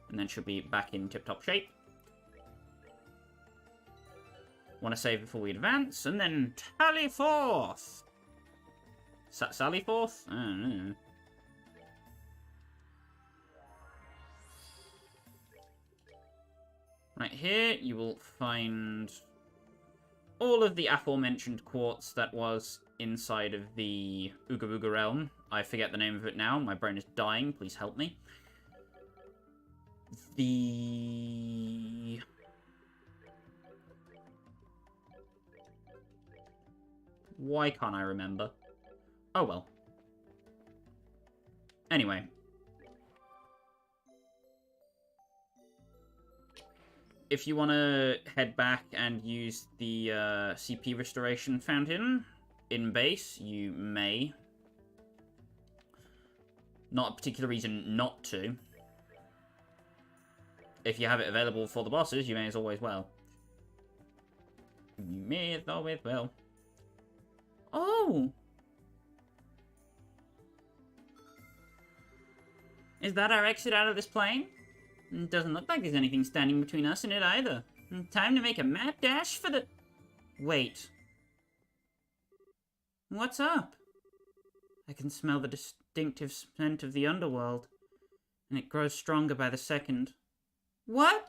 And then should be back in tip-top shape. Want to save before we advance, and then tally forth! Sally forth? I don't know. Right here, you will find all of the aforementioned quartz that was inside of the Ooga Booga realm. I forget the name of it now. My brain is dying. Please help me. Why can't I remember? Oh well. Anyway. If you want to head back and use the CP restoration fountain in base, you may. Not a particular reason not to. If you have it available for the bosses, you may as always well. You may as always well. Oh! Is that our exit out of this plane? It doesn't look like there's anything standing between us and it either. Time to make a mad dash for the... Wait. What's up? I can smell the distinctive scent of the underworld, and it grows stronger by the second. What?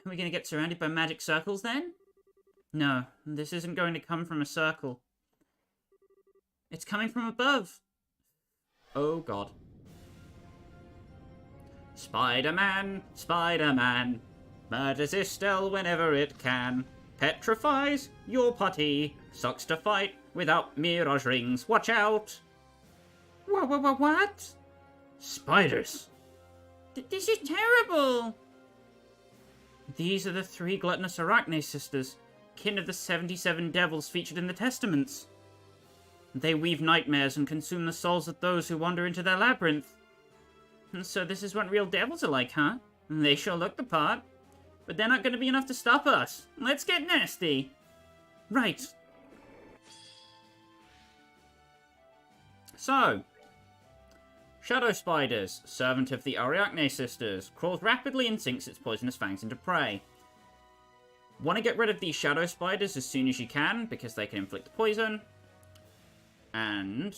Are we going to get surrounded by magic circles then? No, this isn't going to come from a circle. It's coming from above. Oh god. Spider-Man, Spider-Man, murders Estelle whenever it can. Petrifies your putty, sucks to fight without mirage rings. Watch out! What? Spiders. This is terrible! These are the 3 gluttonous Arachne sisters, kin of the 77 devils featured in the Testaments. They weave nightmares and consume the souls of those who wander into their labyrinth. And so this is what real devils are like, huh? They sure look the part. But they're not going to be enough to stop us. Let's get nasty. Right. So, Shadow Spiders, servant of the Arachne sisters, crawls rapidly and sinks its poisonous fangs into prey. Want to get rid of these Shadow Spiders as soon as you can, because they can inflict poison. And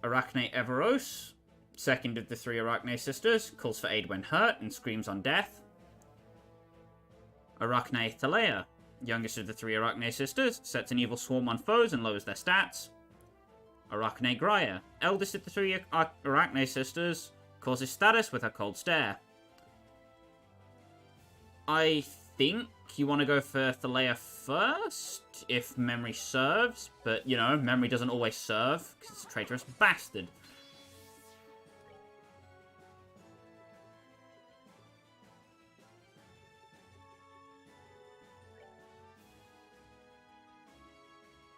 Arachne Everose, second of the 3 Arachne sisters, calls for aid when hurt and screams on death. Arachne Thalea, youngest of the 3 Arachne sisters, sets an evil swarm on foes and lowers their stats. Arachne Graia, eldest of the 3 Arachne sisters, causes status with her cold stare. I think you want to go for Thalea first, if memory serves, but, you know, memory doesn't always serve, because it's a traitorous bastard.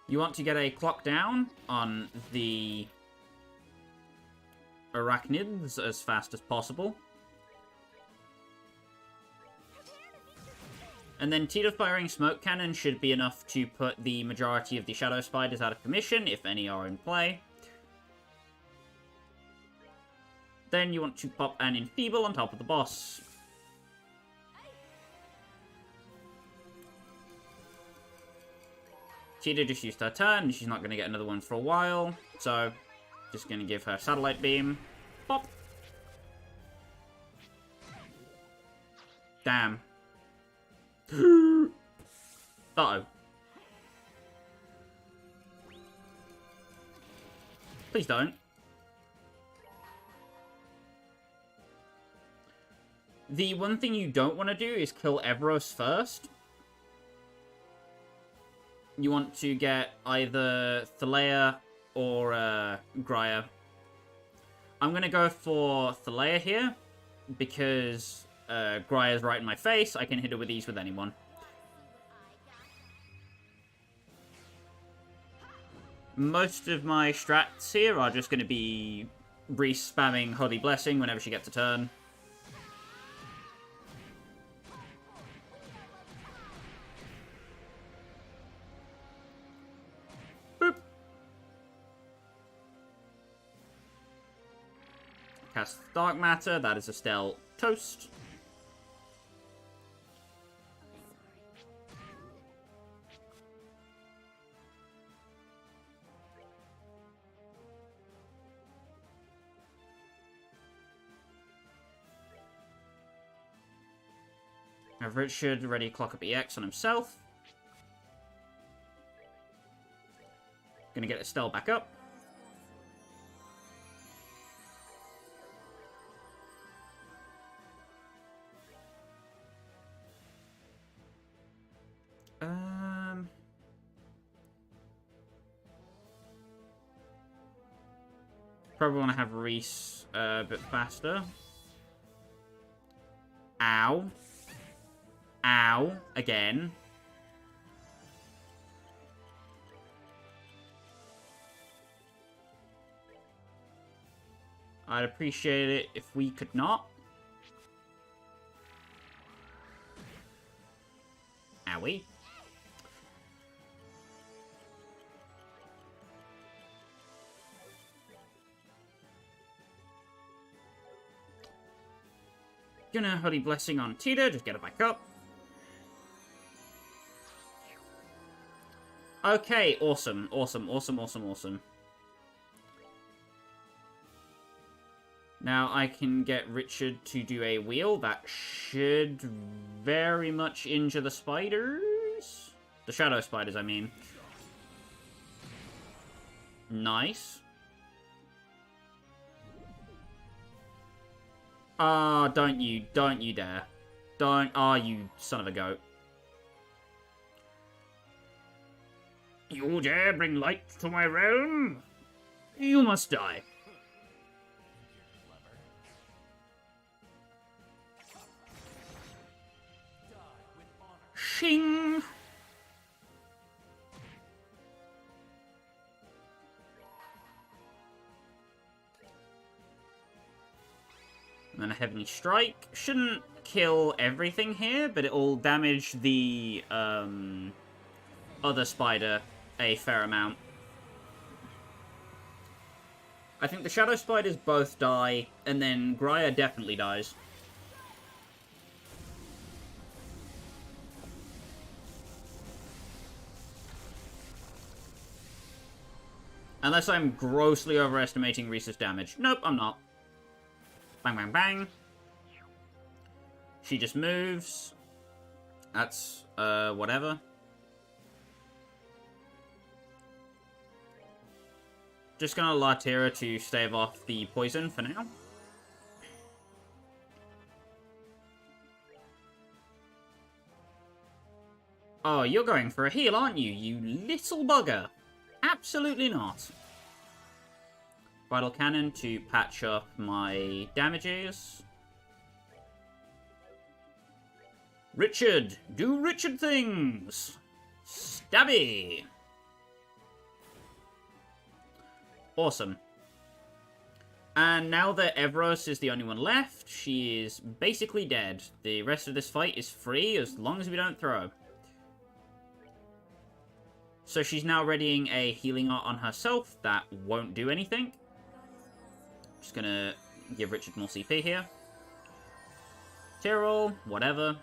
You want to get a clock down on the arachnids as fast as possible. And then Tita firing smoke cannon should be enough to put the majority of the Shadow Spiders out of commission, if any are in play. Then you want to pop an Enfeeble on top of the boss. Tita just used her turn, and she's not going to get another one for a while, so just going to give her Satellite Beam. Pop! Damn. Uh-oh. Please don't. The one thing you don't want to do is kill Evros first. You want to get either Thalea or Grya. I'm going to go for Thalea here, because Grya's right in my face. I can hit her with ease with anyone. Most of my strats here are just going to be re-spamming Holy Blessing whenever she gets a turn. Boop. Cast Dark Matter. That is a Stell Toast. Have Richard ready to clock up EX on himself. Gonna get Estelle back up. Probably want to have Reese a bit faster. Ow. Ow. Again. I'd appreciate it if we could not. Owie. Gonna Holy Blessing on Tita, just get her back up. Okay, awesome, awesome, awesome, awesome, awesome. Now I can get Richard to do a wheel. That should very much injure the spiders. The shadow spiders, I mean. Nice. Ah, don't you dare. Don't, you son of a goat. You dare bring light to my realm? You must die. Shing! And then a Heavenly Strike. Shouldn't kill everything here, but it'll damage the other spider a fair amount. I think the Shadow Spiders both die, and then Grya definitely dies. Unless I'm grossly overestimating Reese's damage. Nope, I'm not. Bang, bang, bang. She just moves. That's, whatever. Just gonna Latera to stave off the poison for now. Oh, you're going for a heal, aren't you, you little bugger? Absolutely not. Vital Cannon to patch up my damages. Richard! Do Richard things! Stabby! Awesome. And now that Evros is the only one left, she is basically dead. The rest of this fight is free as long as we don't throw. So she's now readying a healing art on herself that won't do anything. Just gonna give Richard more CP here. Tyrrell, whatever.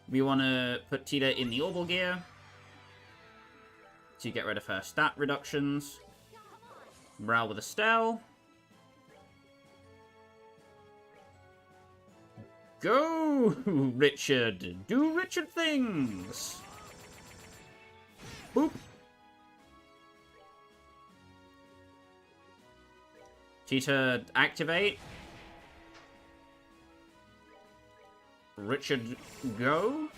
We want to put Tita in the Umbral gear to get rid of her stat reductions. Morale with Estelle. Go, Richard! Do Richard things! Boop! Tita, activate. Richard, go.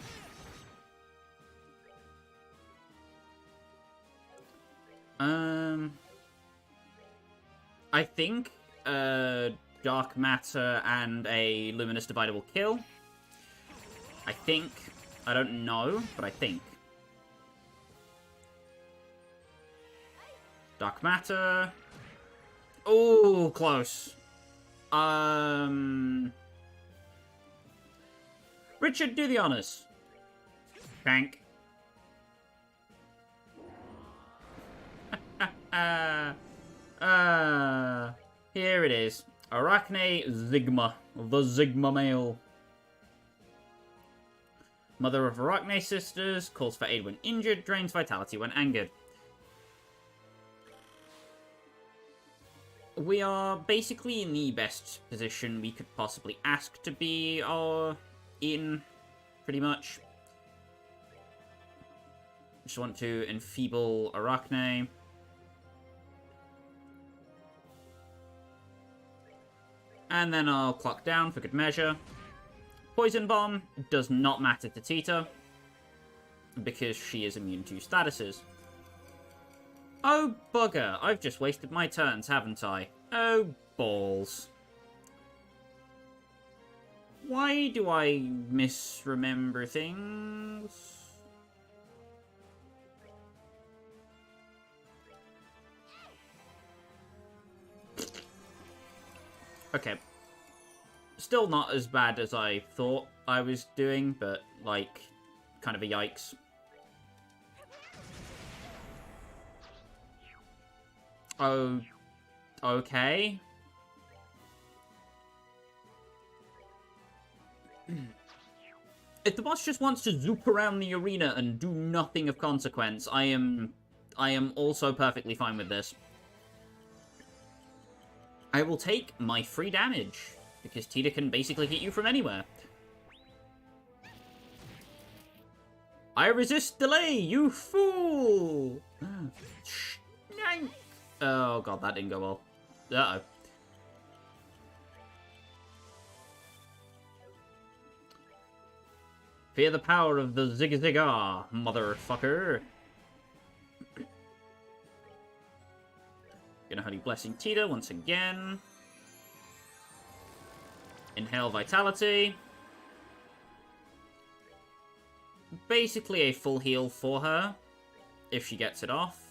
I think dark matter and a luminous divider will kill. I think. I don't know, but I think. Dark matter. Oh, close. Richard, do the honors. Thank. Here it is. Arachne Zigma. The Zigma male. Mother of Arachne sisters. Calls for aid when injured. Drains vitality when angered. We are basically in the best position we could possibly ask to be in, pretty much. Just want to enfeeble Arachne. And then I'll clock down for good measure. Poison Bomb does not matter to Tita, because she is immune to statuses. Oh, bugger. I've just wasted my turns, haven't I? Oh, balls. Why do I misremember things? Okay. Still not as bad as I thought I was doing, but, like, kind of a yikes. Oh, okay. If the boss just wants to zoop around the arena and do nothing of consequence, I am also perfectly fine with this. I will take my free damage, because Tita can basically hit you from anywhere. I resist delay, you fool! Oh god, that didn't go well. Uh-oh. Fear the power of the Zigga, motherfucker. Gonna Holy Blessing Tita once again. Inhale Vitality. Basically a full heal for her, if she gets it off.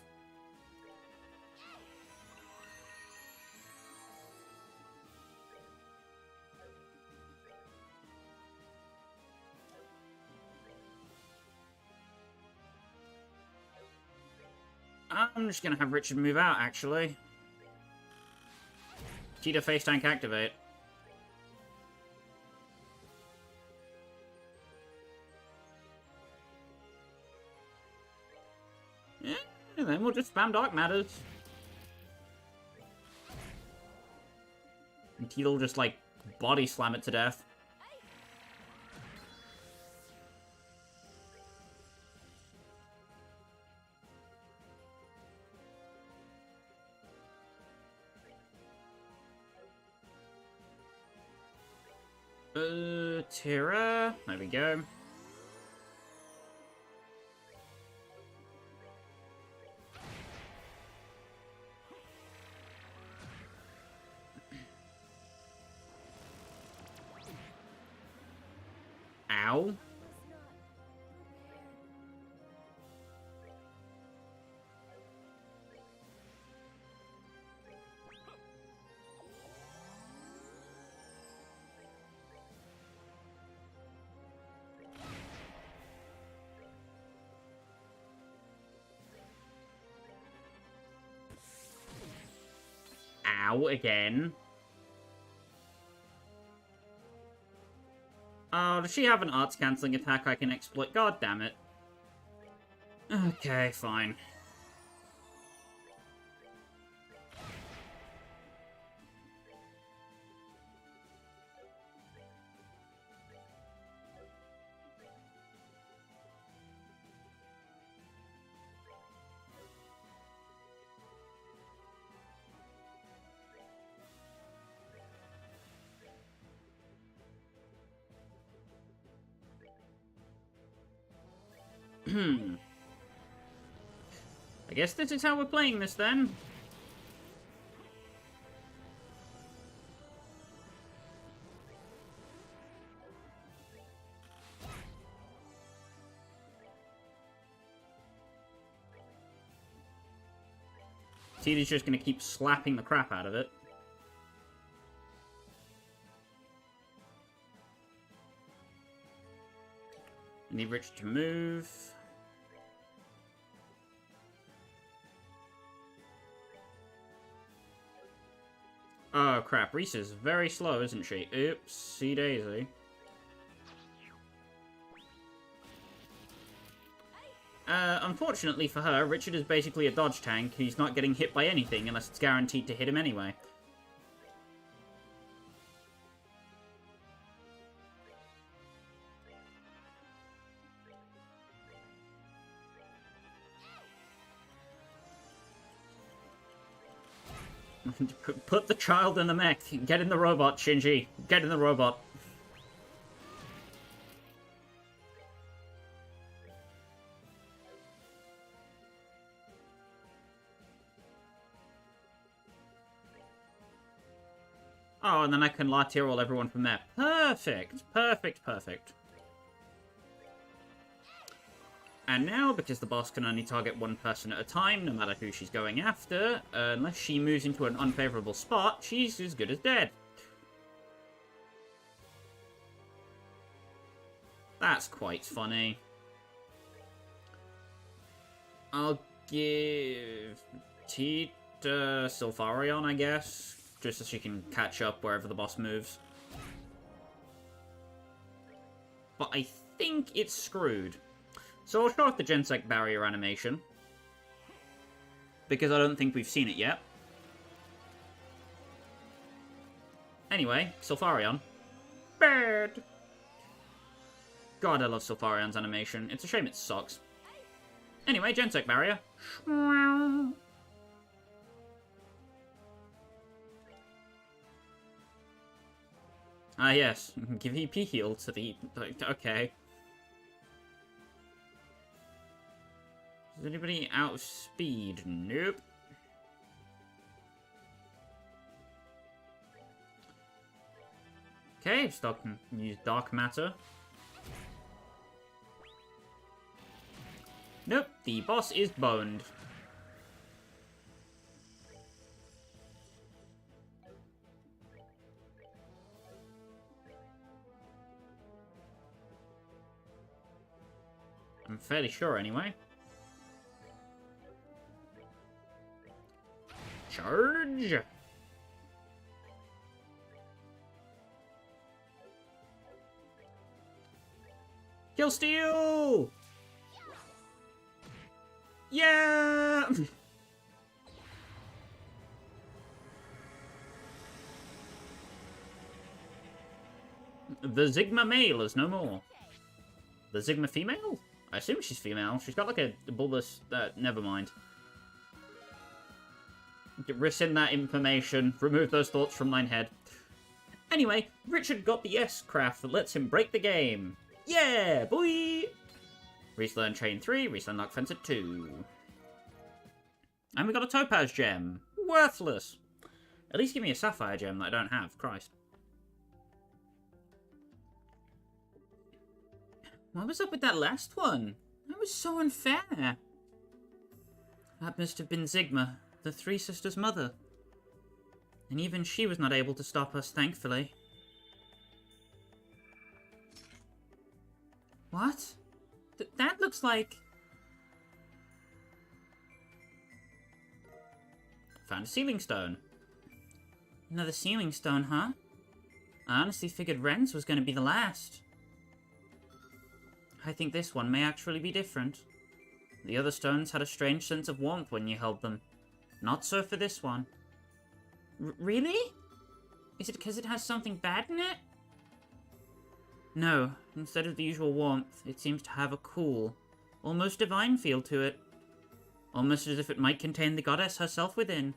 I'm just gonna have Richard move out, actually. Tita face tank activate. Yeah, and then we'll just spam Dark Matters. And Tita'll just, like, body slam it to death. Tira. There we go. Ow. Ow, again. Oh, does she have an arts cancelling attack I can exploit? God damn it. Okay, fine. I guess this is how we're playing this, then. Tita's just going to keep slapping the crap out of it. I need Rich to move. Oh crap, Reese is very slow, isn't she? Oopsie daisy. Unfortunately for her, Richard is basically a dodge tank. He's not getting hit by anything unless it's guaranteed to hit him anyway. Put the child in the mech. Get in the robot, Shinji. Get in the robot. Oh, and then I can latte roll everyone from there. Perfect. Perfect, perfect. And now, because the boss can only target one person at a time, no matter who she's going after, unless she moves into an unfavorable spot, she's as good as dead. That's quite funny. I'll give Tita Sylpharion, I guess, just so she can catch up wherever the boss moves. But I think it's screwed. So I'll show off the Gensec barrier animation, because I don't think we've seen it yet. Anyway, Sylpharion. Bird! God, I love Sylpharion's animation. It's a shame it sucks. Anyway, Gensec barrier. Ah yes, give EP heal to the... Okay. Is anybody out of speed? Nope. Okay, stop and use dark matter. Nope, the boss is boned. I'm fairly sure anyway. Charge! Kill steal! Yeah! The Zigma male is no more. The Zigma female? I assume she's female. She's got like a bulbous... never mind. Rescind that information. Remove those thoughts from mine head. Anyway, Richard got the S-craft that lets him break the game. Yeah, boy! Reese learned Chain 3, Reese unlocked Fencer 2. And we got a Topaz gem. Worthless. At least give me a Sapphire gem that I don't have. Christ. What was up with that last one? That was so unfair. That must have been Zigma, the Three Sisters' mother. And even she was not able to stop us, thankfully. What? That looks like... Found a sealing stone. Another sealing stone, huh? I honestly figured Ren's was going to be the last. I think this one may actually be different. The other stones had a strange sense of warmth when you held them. Not so for this one. Really? Is it because it has something bad in it? No, instead of the usual warmth, it seems to have a cool, almost divine feel to it. Almost as if it might contain the goddess herself within.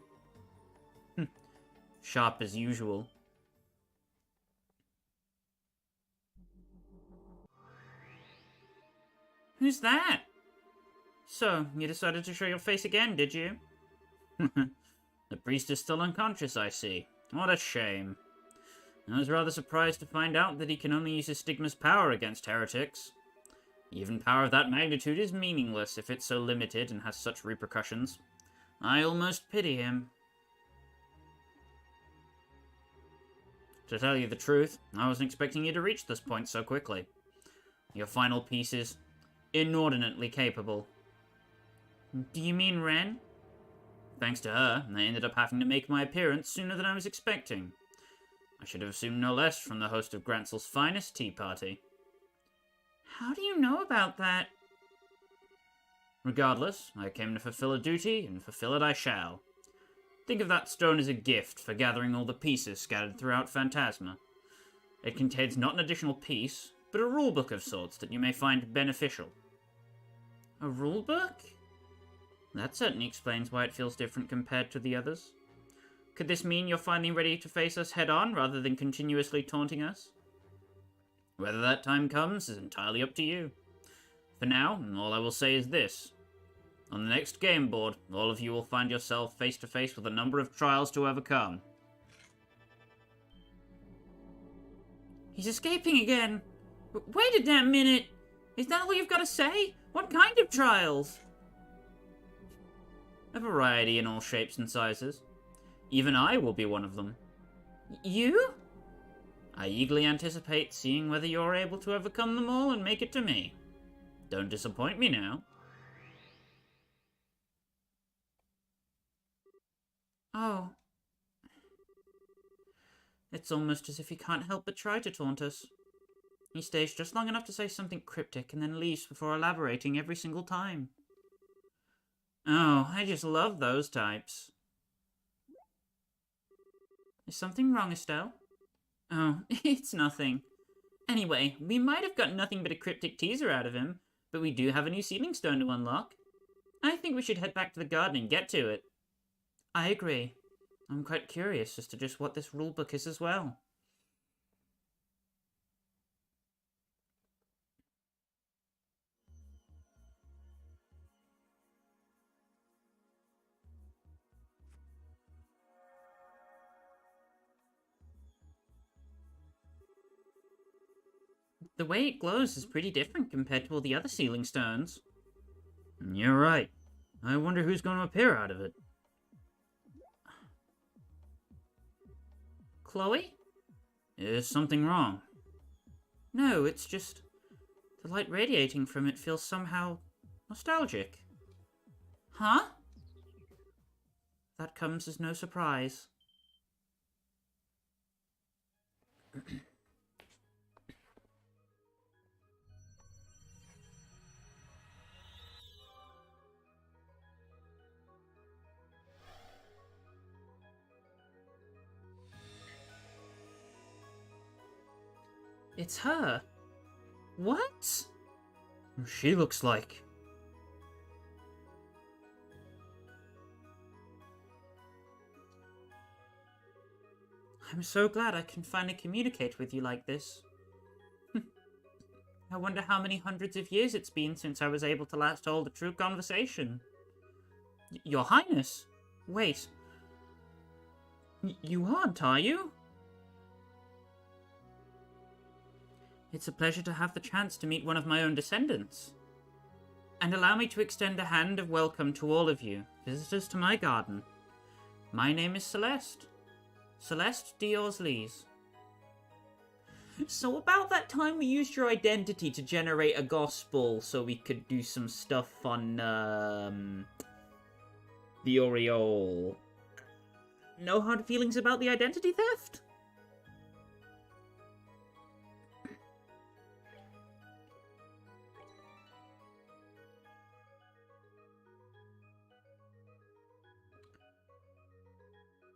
Sharp as usual. Who's that? So, you decided to show your face again, did you? The priest is still unconscious, I see. What a shame. I was rather surprised to find out that he can only use his stigma's power against heretics. Even power of that magnitude is meaningless if it's so limited and has such repercussions. I almost pity him. To tell you the truth, I wasn't expecting you to reach this point so quickly. Your final piece is inordinately capable. Do you mean Ren? Thanks to her, I ended up having to make my appearance sooner than I was expecting. I should have assumed no less from the host of Gransel's finest tea party. How do you know about that? Regardless, I came to fulfill a duty, and fulfill it I shall. Think of that stone as a gift for gathering all the pieces scattered throughout Phantasma. It contains not an additional piece, but a rulebook of sorts that you may find beneficial. A rulebook? That certainly explains why it feels different compared to the others. Could this mean you're finally ready to face us head-on, rather than continuously taunting us? Whether that time comes is entirely up to you. For now, all I will say is this. On the next game board, all of you will find yourself face to face with a number of trials to overcome. He's escaping again! Wait a damn minute! Is that all you've got to say? What kind of trials? A variety in all shapes and sizes. Even I will be one of them. You? I eagerly anticipate seeing whether you're able to overcome them all and make it to me. Don't disappoint me now. Oh. It's almost as if he can't help but try to taunt us. He stays just long enough to say something cryptic and then leaves before elaborating every single time. Oh, I just love those types. Is something wrong, Estelle? Oh, it's nothing. Anyway, we might have got nothing but a cryptic teaser out of him, but we do have a new ceiling stone to unlock. I think we should head back to the garden and get to it. I agree. I'm quite curious as to just what this rulebook is as well. The way it glows is pretty different compared to all the other ceiling stones. You're right. I wonder who's going to appear out of it. Chloe? Is something wrong? No, it's just... the light radiating from it feels somehow... nostalgic. Huh? That comes as no surprise. It's her. What? She looks like... I'm so glad I can finally communicate with you like this. I wonder how many hundreds of years it's been since I was able to last hold a true conversation. Your Highness? Wait. You aren't, are you? It's a pleasure to have the chance to meet one of my own descendants. And allow me to extend a hand of welcome to all of you, visitors to my garden. My name is Celeste. Celeste d'Orsleys. So about that time we used your identity to generate a gospel so we could do some stuff on, the Oriole. No hard feelings about the identity theft?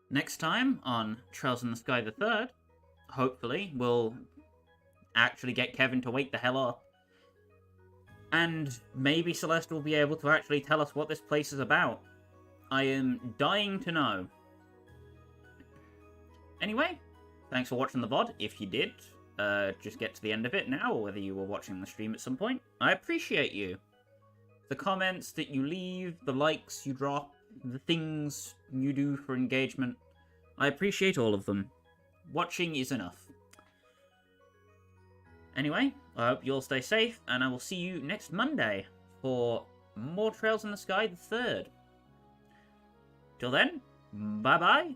Next time on Trails in the Sky the Third, hopefully we'll actually get Kevin to wake the hell up. And maybe Celeste will be able to actually tell us what this place is about. I am dying to know. Anyway, thanks for watching the VOD. If you did, just get to the end of it now, or whether you were watching the stream at some point. I appreciate you. the comments that you leave, the likes you drop, the things you do for engagement. I appreciate all of them. Watching is enough. Anyway, I hope you all stay safe, and I will see you next Monday for more Trails in the Sky the 3rd. Till then, bye-bye.